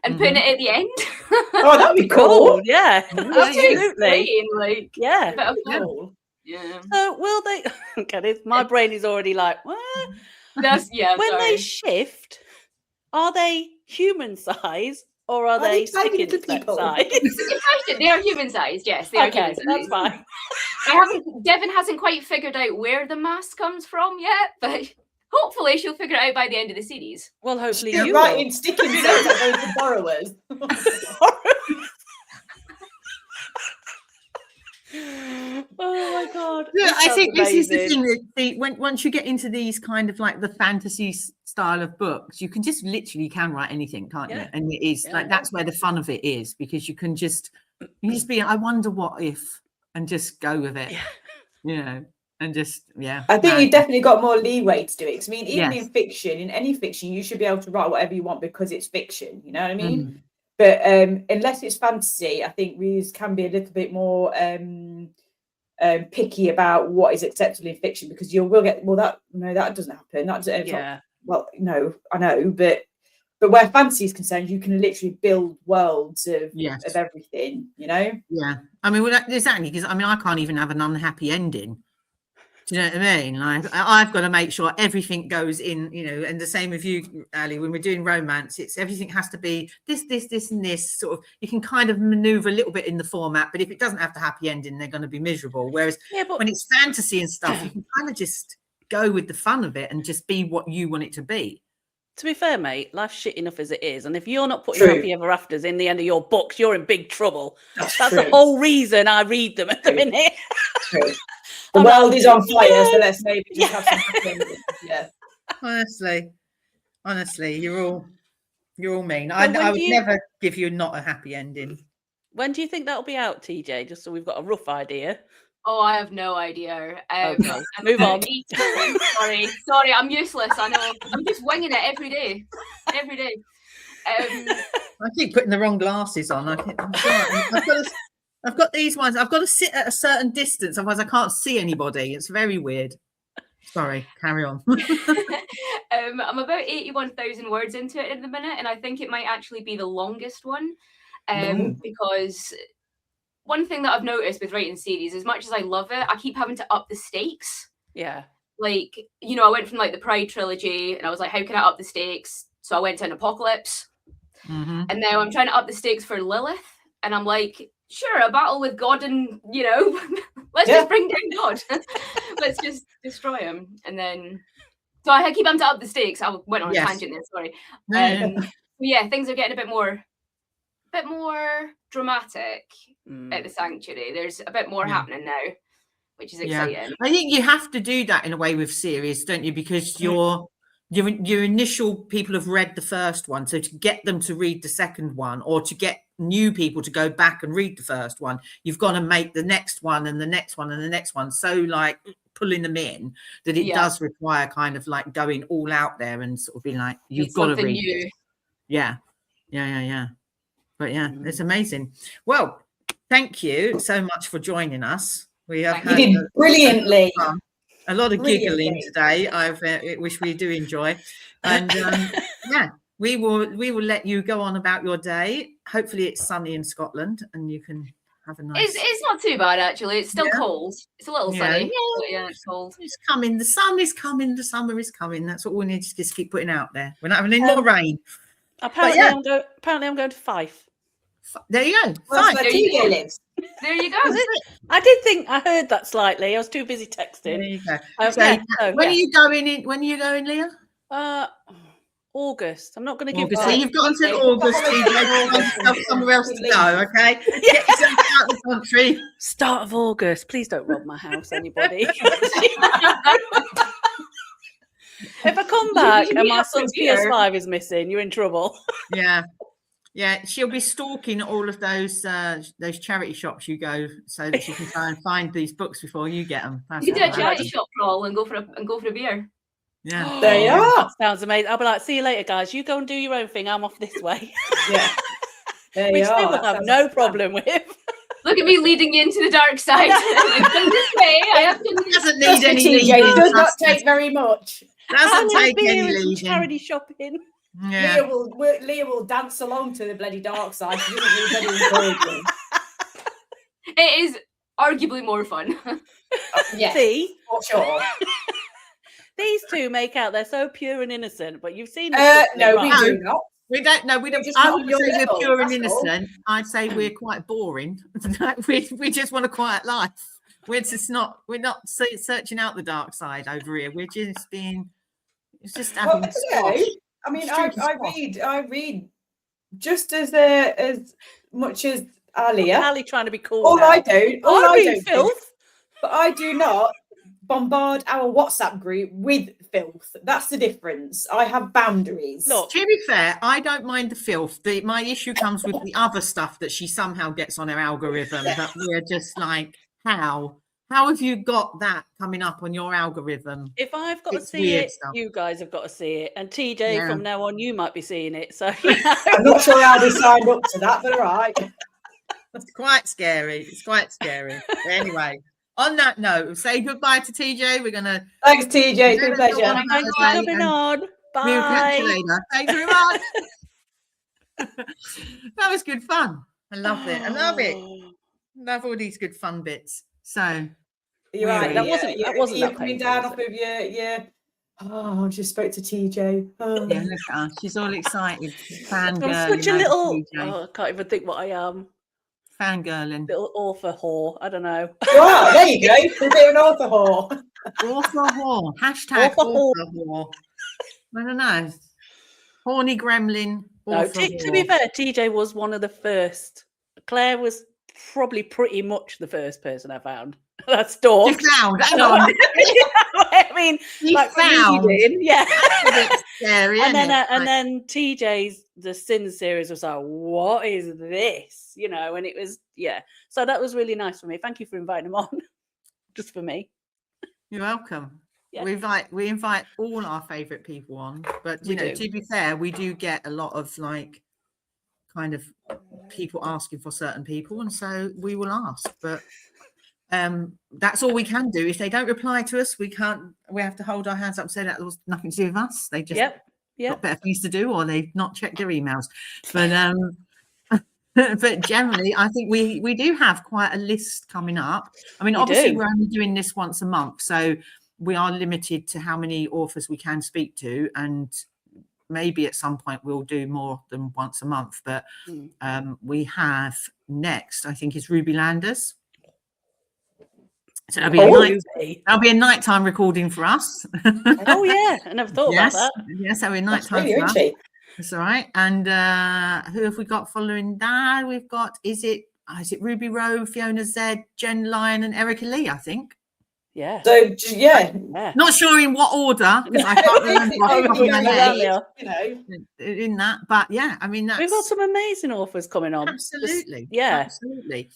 and putting it at the end. Oh, that'd be cool. Yeah, absolutely. Like, yeah. Cool. Yeah. So will they? Okay, my brain is already like, what? That's When they shift, are they human size or are they tiny little stick people? size? Good question. They are human sized. Yes, they are Okay, human sized. that's fine. Devin hasn't quite figured out where the mass comes from yet, but hopefully she'll figure it out by the end of the series. Well, hopefully Still you right will. in sticking things at those borrowers. Oh my god! Yeah, I think this is the amazing. thing that once you get into these kind of like the fantasy style of books, you can just literally write anything, can't you? And it is like that's where the fun of it is, because you can just be, I wonder what if, and just go with it, you know, and just I think you've definitely got more leeway to do it. 'Cause I mean, even in fiction, in any fiction, you should be able to write whatever you want because it's fiction. You know what I mean? But unless it's fantasy, I think readers can be a little bit more picky about what is acceptable in fiction, because you will get that doesn't happen. That doesn't, well, no, I know, but where fantasy is concerned, you can literally build worlds of everything. You know? Yeah, I mean, exactly, because I mean, I can't even have an unhappy ending. Do you know what I mean? Like, I've got to make sure everything goes in, you know, and the same with you, Ali, when we're doing romance, it's everything has to be this, and this sort of, you can kind of maneuver a little bit in the format, but if it doesn't have the happy ending, they're going to be miserable. Whereas when it's fantasy and stuff, you can kind of just go with the fun of it and just be what you want it to be. To be fair, mate, life's shit enough as it is. And if you're not putting happy ever afters in the end of your books, you're in big trouble. That's the whole reason I read them at the minute. The world is on fire, so let's maybe just have some happy endings. Honestly, you're all mean. I would never give you not a happy ending. When do you think that'll be out, TJ? Just so we've got a rough idea. Oh, I have no idea. Okay, move on. Sorry, I'm useless. I know. I'm just winging it every day. I keep putting the wrong glasses on. I've got these ones. I've got to sit at a certain distance, otherwise I can't see anybody. It's very weird. Sorry, carry on. I'm about 81,000 words into it at the minute, and I think it might actually be the longest one. Because one thing that I've noticed with writing series, as much as I love it, I keep having to up the stakes. Yeah. Like, you know, I went from like the Pride trilogy and I was like, how can I up the stakes? So I went to an Apocalypse. And now I'm trying to up the stakes for Lilith. And I'm like, sure, a battle with God and, you know, let's just bring down God. Let's just destroy him. And then, so I keep having to up the stakes. I went on a tangent there, sorry. Things are getting a bit more dramatic at the Sanctuary. There's a bit more happening now, which is exciting. I think you have to do that in a way with series, don't you? Because your initial people have read the first one, so to get them to read the second one, or to get new people to go back and read the first one, you've got to make the next one and the next one and the next one so like pulling them in that it does require kind of like going all out there and sort of being like, you've got to read it. But it's amazing. Well, thank you so much for joining us. We have had you did brilliantly. A lot of giggling today, which we do enjoy. And we will let you go on about your day. Hopefully it's sunny in Scotland and you can have a nice... It's not too bad, actually. It's still cold. It's a little sunny. Yeah, it's cold. It's coming. The sun is coming. The summer is coming. That's what we need to just keep putting out there. We're not having any more rain. Apparently, I'm going to Fife. There you go. Well, there you go. I did think I heard that slightly. I was too busy texting. There you go. When are you going in? When are you going, Leah? August. I'm not going to give. So you've got until August to somewhere else to go. Okay. Get yourself out of the country. Start of August. Please don't rob my house, anybody. If I come back and my son's PS5 is missing, you're in trouble. Yeah, she'll be stalking all of those charity shops you go, so that she can try and find these books before you get them. You can do a charity shop crawl and go for a beer. Yeah, there you are. That sounds amazing. I'll be like, see you later, guys. You go and do your own thing. I'm off this way. There which you they are. will have no problem with. Look at me leading you into the dark side. It doesn't need any leading. It does not take very much. Doesn't take any leading. Charity shopping. Yeah. Leah will dance along to the bloody dark side. She doesn't need any encouragement. It is arguably more fun. See? For sure. These two make out they're so pure and innocent, but you've seen no, we do not. We don't know. We don't. just I not would on your say we're level, pure and that's all. innocent. I'd say we're quite boring. we just want a quiet life. We're just not. We're not searching out the dark side over here. We're just being. It's just having squash. I mean, Drinking I squash. read just as much as Leah. Ali trying to be cool. All now. I do, I read filth, but I do not bombard our WhatsApp group with filth. That's the difference. I have boundaries. Look, to be fair, I don't mind the filth. My issue comes with the other stuff that she somehow gets on her algorithm. That we're just like, how have you got that coming up on your algorithm? if I've got to It's see weird it, stuff. you guys have got to see it. And TJ, from now on, you might be seeing it. So I'm not sure how we signed up to that, but all right. It's quite scary. It's quite scary. Anyway, on that note, say goodbye to TJ. We're gonna. Thanks, TJ. It's been a pleasure. Thanks for coming on. Bye. We'll catch you later. Thanks very much. That was good fun. I loved it. I love it. Love all these good fun bits. So you're right. That wasn't you're that coming painful, down off of your. Oh, I just spoke to TJ. Oh. yeah, look at her. She's all excited. I'm Fangirling. such a little. TJ. Oh, I can't even think what I am. Fangirling. Little author whore. I don't know. You are. There you go. You're a bit of an author whore. Author whore. Hashtag author whore. I don't know. Horny Gremlin. No, to be fair, TJ was one of the first. Claire was probably pretty much the first person I found. That's stalked. You found. Hang on. I mean, you like found. reading, yeah. Scary, and then TJ's The Sin series was like, what is this? You know, and it was So that was really nice for me. Thank you for inviting him on, just for me. You're welcome. Yeah. We invite all our favourite people on, but you know, to be fair, we do get a lot of like kind of people asking for certain people, and so we will ask. But that's all we can do. If they don't reply to us, we have to hold our hands up and say that was nothing to do with us. They just got better things to do, or they've not checked their emails. But but generally, I think we do have quite a list coming up. I mean, obviously, we're only doing this once a month, so we are limited to how many authors we can speak to, and maybe at some point we'll do more than once a month. But we have next, I think, is Ruby Landers. So that'll be a nighttime recording for us. Oh yeah, I never thought about that. Yes, that'll be a nighttime for us. That's all right. And who have we got following that? We've got is it Ruby Rowe, Fiona Z, Jen Lyon, and Erica Lee, I think. Yeah. So not sure in what order because I can't remember off the top of my head, in that. But yeah, I mean, we've got some amazing authors coming on. Absolutely, absolutely.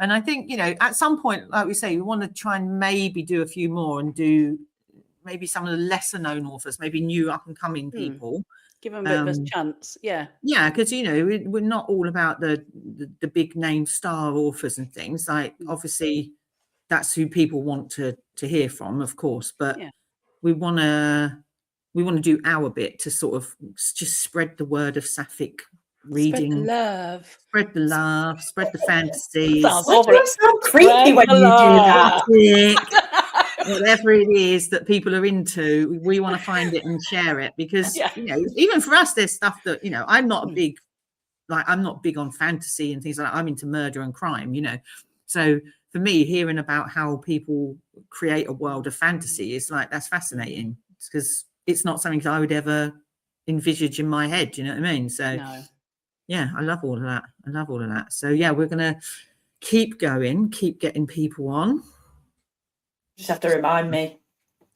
And I think at some point, like we say, we want to try and maybe do a few more and do maybe some of the lesser known authors, maybe new up and coming people. Give them a bit of a chance, yeah, because we're not all about the big name star authors and things. Like obviously, that's who people want to hear from, of course. But we want to do our bit to sort of just spread the word of sapphic reading, spread the love, spread the fantasies. Sounds creepy when you do that. Whatever it is that people are into, we want to find it and share it because even for us, there's stuff that I'm not big on fantasy and things like that. I'm into murder and crime, So for me, hearing about how people create a world of fantasy is like that's fascinating because it's not something I would ever envisage in my head. Do you know what I mean? So yeah, I love all of that. So yeah, we're gonna keep going, keep getting people on. Just have to remind me.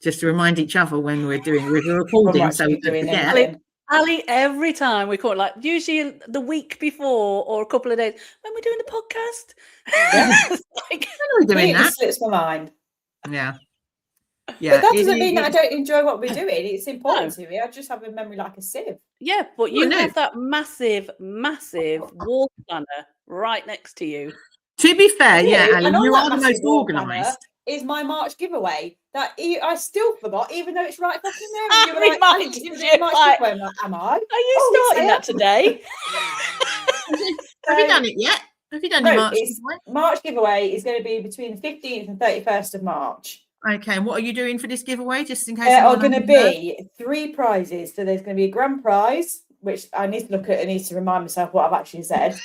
Just to remind each other when we're recording, so we don't forget. Ali, every time we call it, like usually the week before or a couple of days when we're doing the podcast. When are we doing that? It slips my mind. Yeah. But that doesn't mean that I don't enjoy what we're doing. It's important to me. I just have a memory like a sieve. Yeah, but you have that massive wall planner right next to you. To be fair, Ali, you are the most organised. Is my March giveaway that I still forgot, even though it's right fucking there. Am I? Are you starting that today? Have you done it yet? Have you done your March giveaway? March giveaway is going to be between the 15th and 31st of March. Okay, and what are you doing for this giveaway, just in case? There are going to be 3 prizes. So there's going to be a grand prize which I need to look at. I need to remind myself what I've actually said.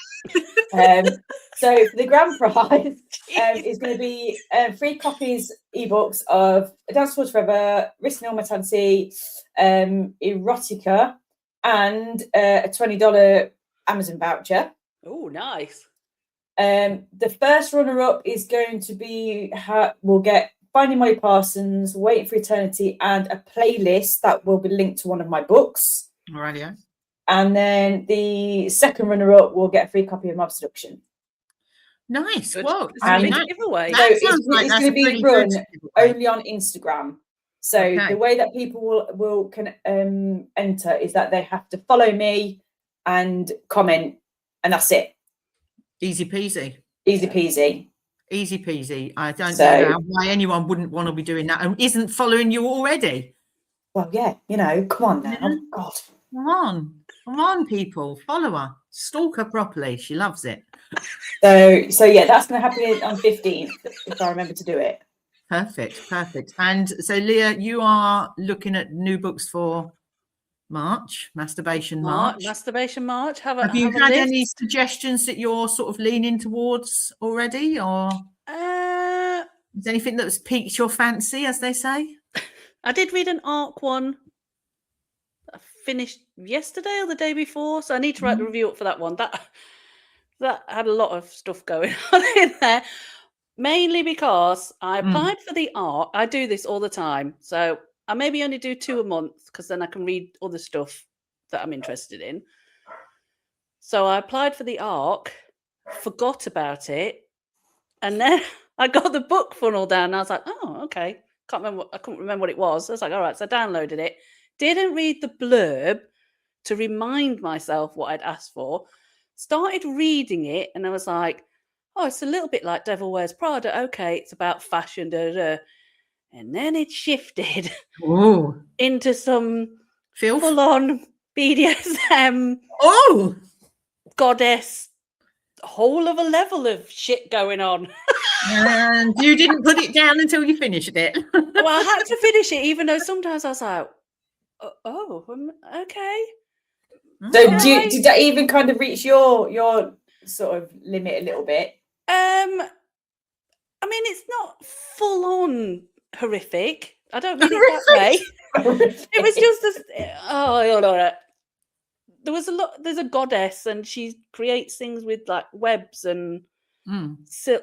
So for the grand prize is going to be 3 copies, ebooks of A Dance Towards Forever, Risk and Mortality, Erotica, and a $20 Amazon voucher. Oh, nice. The first runner-up is going to be we'll get Finding Molly Parsons, Waiting for Eternity, and a playlist that will be linked to one of my books. Alrighty. And then the second runner-up will get a free copy of Mob Seduction. Nice. Good. Well, I mean, giveaway. So it's going to be run only on Instagram. So the way that people can enter is that they have to follow me and comment, and that's it. Easy peasy. Easy peasy. Easy peasy. I don't know why anyone wouldn't want to be doing that and isn't following you already. Well, yeah, come on now. Yeah. God. Come on, people. Follow her. Stalk her properly. She loves it. So yeah, that's going to happen on 15th, if I remember to do it. Perfect. And so, Leah, you are looking at new books for March, Masturbation March. Have you had any suggestions that you're sort of leaning towards already, or is anything that's piqued your fancy, as they say? I did read an ARC one. I finished yesterday or the day before, so I need to write the review up for that one. That had a lot of stuff going on in there, mainly because I applied for the ARC. I do this all the time, so I maybe only do 2 a month because then I can read other stuff that I'm interested in. So I applied for the ARC, forgot about it, and then I got the book funnel down. And I was like, oh, okay. I couldn't remember what it was. I was like, all right. So I downloaded it. Didn't read the blurb to remind myself what I'd asked for. Started reading it, and I was like, oh, it's a little bit like Devil Wears Prada. Okay, it's about fashion. And then it shifted into some full-on BDSM. Goddess, whole of a level of shit going on. And you didn't put it down until you finished it. Well, I had to finish it, even though sometimes I was like, okay. So did that even kind of reach your sort of limit a little bit? I mean, it's not full-on horrific. I don't mean it that way. It was just there's a goddess, and she creates things with like webs and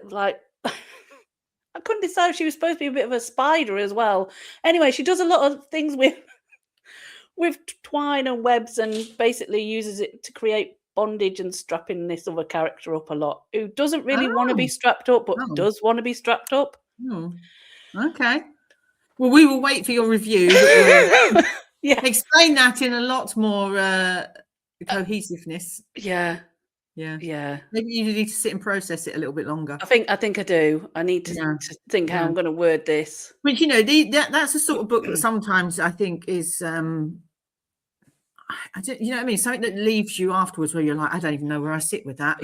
like I couldn't decide if she was supposed to be a bit of a spider as well. Anyway, she does a lot of things with twine and webs, and basically uses it to create bondage and strapping this other character up a lot, who doesn't really want to be strapped up, but does want to be strapped up. Okay. Well, we will wait for your review. Explain that in a lot more cohesiveness. Yeah. Maybe you need to sit and process it a little bit longer. I think I do. I need to think how I'm going to word this. Which, that's the sort of book that sometimes I think is, I don't, you know what I mean? Something that leaves you afterwards where you're like, I don't even know where I sit with that.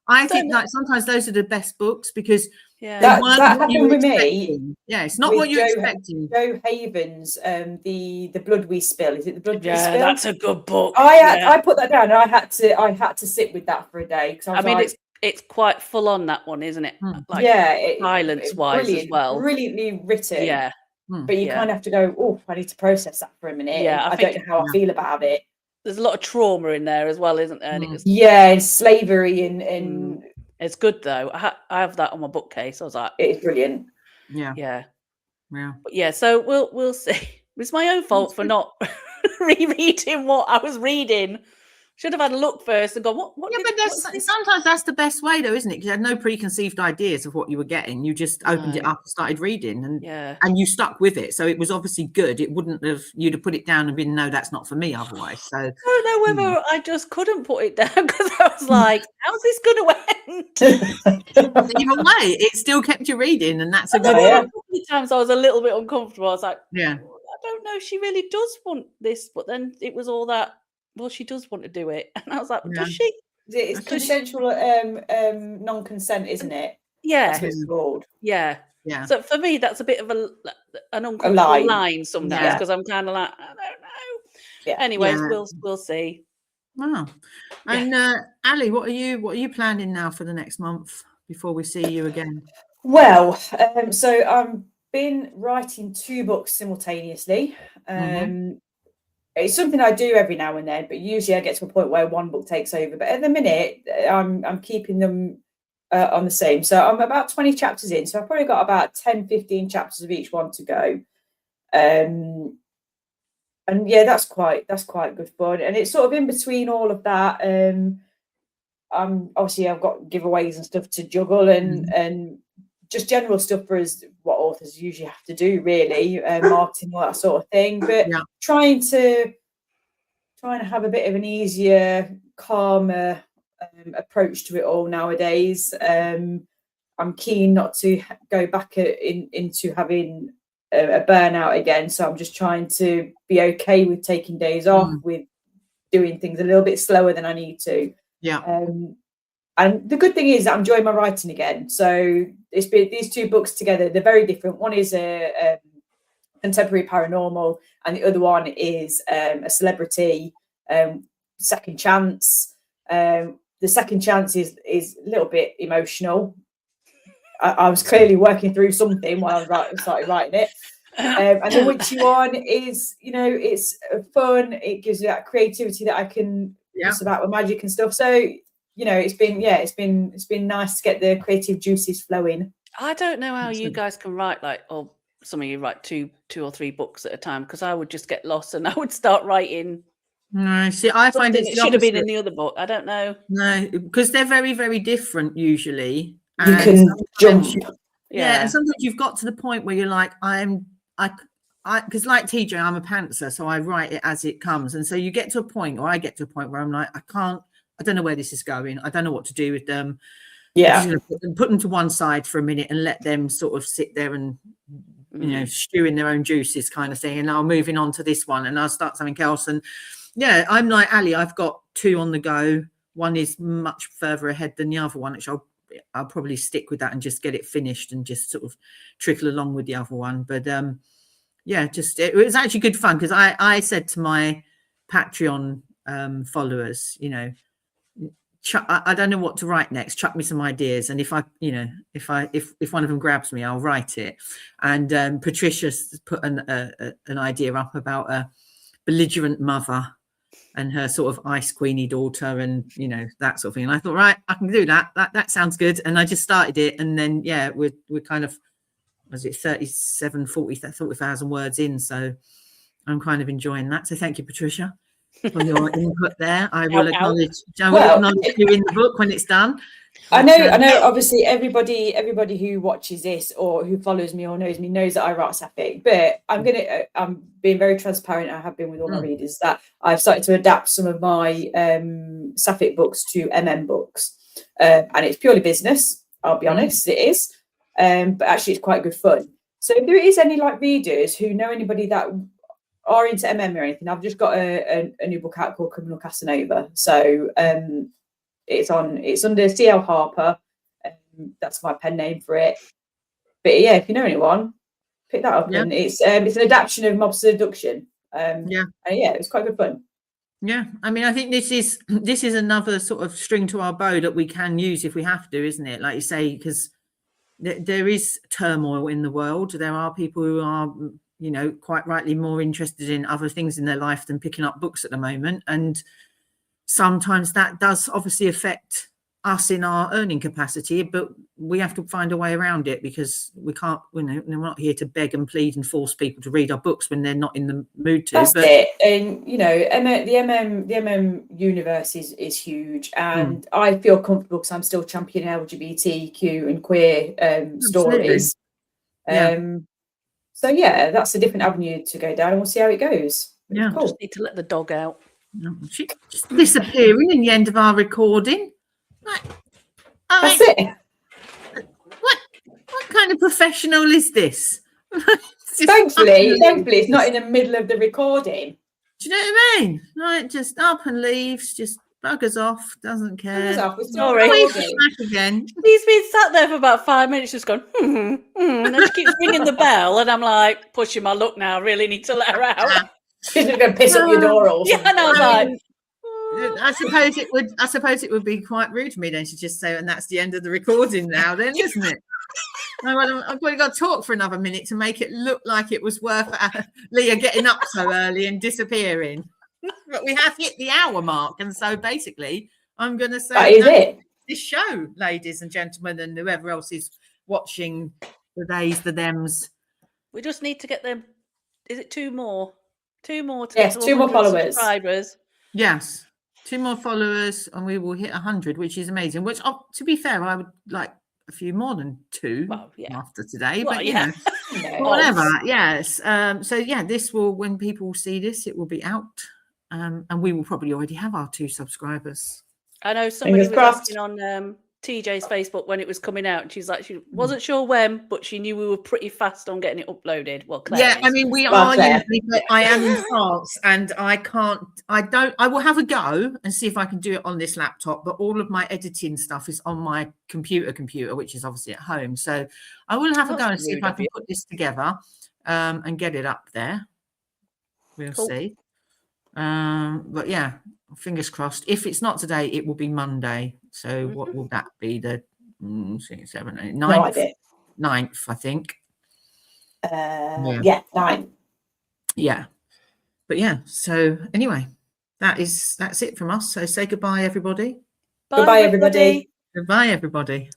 I think like sometimes those are the best books because that happened with me. Yeah, it's not what you're expecting. Joe Haven's the Blood We Spill. Is it the Blood We Spill? Yeah, that's a good book. I put that down, and I had to sit with that for a day because I mean it's quite full on, that one, isn't it? Like violence wise as well. Brilliantly written. Yeah. But you kind of have to go, oh, I need to process that for a minute. Yeah, I don't know how I feel about it. There's a lot of trauma in there as well, isn't there? And and slavery and it's good though. I have that on my bookcase. I was like, it's brilliant. Yeah. But so we'll see. It's my own fault for not rereading what I was reading. Should have had a look first and gone, what? Sometimes that's the best way, though, isn't it? Because you had no preconceived ideas of what you were getting. You just opened it up and started reading, and you stuck with it. So it was obviously good. You'd have put it down and been, no, that's not for me otherwise. So I don't know whether I just couldn't put it down because I was like, how's this going to end? Either way, it still kept you reading, and that's a good one. A couple of times I was a little bit uncomfortable. I was like, I don't know if she really does want this, but then it was all that. Well, she does want to do it, and I was like, does she? It's consensual non-consent, isn't it? Yeah, that's what it's called. Yeah. So for me, that's a bit of an uncomfortable line sometimes because I'm kind of like, I don't know. Anyways, we'll see. Wow. And Ali, what are you planning now for the next month before we see you again? Well, so I've been writing 2 books simultaneously. It's something I do every now and then, but usually I get to a point where one book takes over. But at the minute, I'm keeping them on the same. So I'm about 20 chapters in. So I've probably got about 10, 15 chapters of each one to go. And yeah, that's quite good fun. And it's sort of in between all of that. Obviously I've got giveaways and stuff to juggle and just general stuff for us, what authors usually have to do, really, marketing, all that sort of thing. But trying to have a bit of an easier, calmer approach to it all nowadays. I'm keen not to go back into having a burnout again. So I'm just trying to be okay with taking days off, with doing things a little bit slower than I need to. And the good thing is I'm enjoying my writing again. So it's been these 2 books together. They're very different. One is a contemporary paranormal, and the other one is a celebrity second chance. The second chance is a little bit emotional. I was clearly working through something while I started writing it. And the witchy one is, it's fun. It gives you that creativity that I can. It's about magic and stuff. So. It's been nice to get the creative juices flowing. I don't know how you guys can write or some of you write two or 3 books at a time, because I would just get lost and I would start writing. No, see, I find it should have been in the other book. I don't know. No, because they're very, very different usually. You can jump. And sometimes you've got to the point where you're like, because like TJ, I'm a pantser, so I write it as it comes, and so you get to a point, or I get to a point where I'm like, I don't know where this is going. I don't know what to do with them. I'm just going to put them to one side for a minute and let them sort of sit there and, stew in their own juices kind of thing. And I'll moving on to this one and I'll start something else. And I'm like Ali, I've got 2 on the go. One is much further ahead than the other one, which I'll probably stick with that and just get it finished and just sort of trickle along with the other one. But it was actually good fun, because I said to my Patreon followers, I don't know what to write next. Chuck me some ideas, and if one of them grabs me, I'll write it. And Patricia's put an idea up about a belligerent mother and her sort of ice queenie daughter, and that sort of thing. And I thought, right, I can do that. That sounds good. And I just started it, and then we're kind of, was it 40,000 words in? So I'm kind of enjoying that. So thank you, Patricia, for your input there. I will acknowledge you in the book when it's done. I know. Obviously, everybody who watches this or who follows me or knows me knows that I write sapphic. But I'm being very transparent. I have been with all my readers that I've started to adapt some of my sapphic books to books, and it's purely business. I'll be honest, it is, but actually, it's quite good fun. So if there is any readers who know anybody that are into or anything, I've just got a new book out called Criminal Casanova. So it's under CL Harper. That's my pen name for it. But if you know anyone, pick that up. And it's an adaptation of Mob Seduction. It's quite good fun. Yeah, I mean, I think this is another sort of string to our bow that we can use if we have to, isn't it? Like you say, because there is turmoil in the world. There are people who are, quite rightly more interested in other things in their life than picking up books at the moment. And sometimes that does obviously affect us in our earning capacity, but we have to find a way around it, because we can't, we're not here to beg and plead and force people to read our books when they're not in the mood to. That's it. And the universe is huge, and I feel comfortable because I'm still championing LGBTQ and queer stories. So that's a different avenue to go down, and we'll see how it goes. Yeah, cool. Just need to let the dog out. She's just disappearing in the end of our recording. That's it. What kind of professional is this? Thankfully, it's not in the middle of the recording. Do you know what I mean? Like, just up and leaves, just buggers off, doesn't care. Sorry. Again. He's been sat there for about 5 minutes, just going, and then she keeps ringing the bell, and I'm like, pushing my luck now. I really need to let her out. She's going to piss up your door or something. Yeah, and I was like, I suppose it would be quite rude for me then to just say, and that's the end of the recording now, then, isn't it? No, I've probably got to talk for another minute to make it look like it was worth Leah getting up so early and disappearing. But we have hit the hour mark, and so basically, I'm going to say that is it. This show, ladies and gentlemen, and whoever else is watching the days, the thems. we just need to get them. Is it 2 more? 2 more to Yes, get to 2 more 100 followers. subscribers. Yes, 2 more followers, and we will hit 100, which is amazing. Which, to be fair, I would like a few more than 2 after today, but you know, whatever. Yes. So yeah, this will, when people see this, it will be out, and we will probably already have our 2 subscribers. I know somebody was asking on TJ's Facebook when it was coming out, and she's like, she wasn't sure when, but she knew we were pretty fast on getting it uploaded. Well, Claire yeah, is. I mean, we are usually, but I am in France, and I will have a go and see if I can do it on this laptop, but all of my editing stuff is on my computer, which is obviously at home. So I will have a go and see if I can put this together and get it up there. We'll see. But yeah, fingers crossed. If it's not today, it will be Monday. So what will that be? The 6, 7, 8, 9th? 9th, I think. 9. Yeah. But yeah, so anyway, that's it from us. So say goodbye, everybody. Goodbye, everybody. Goodbye, everybody.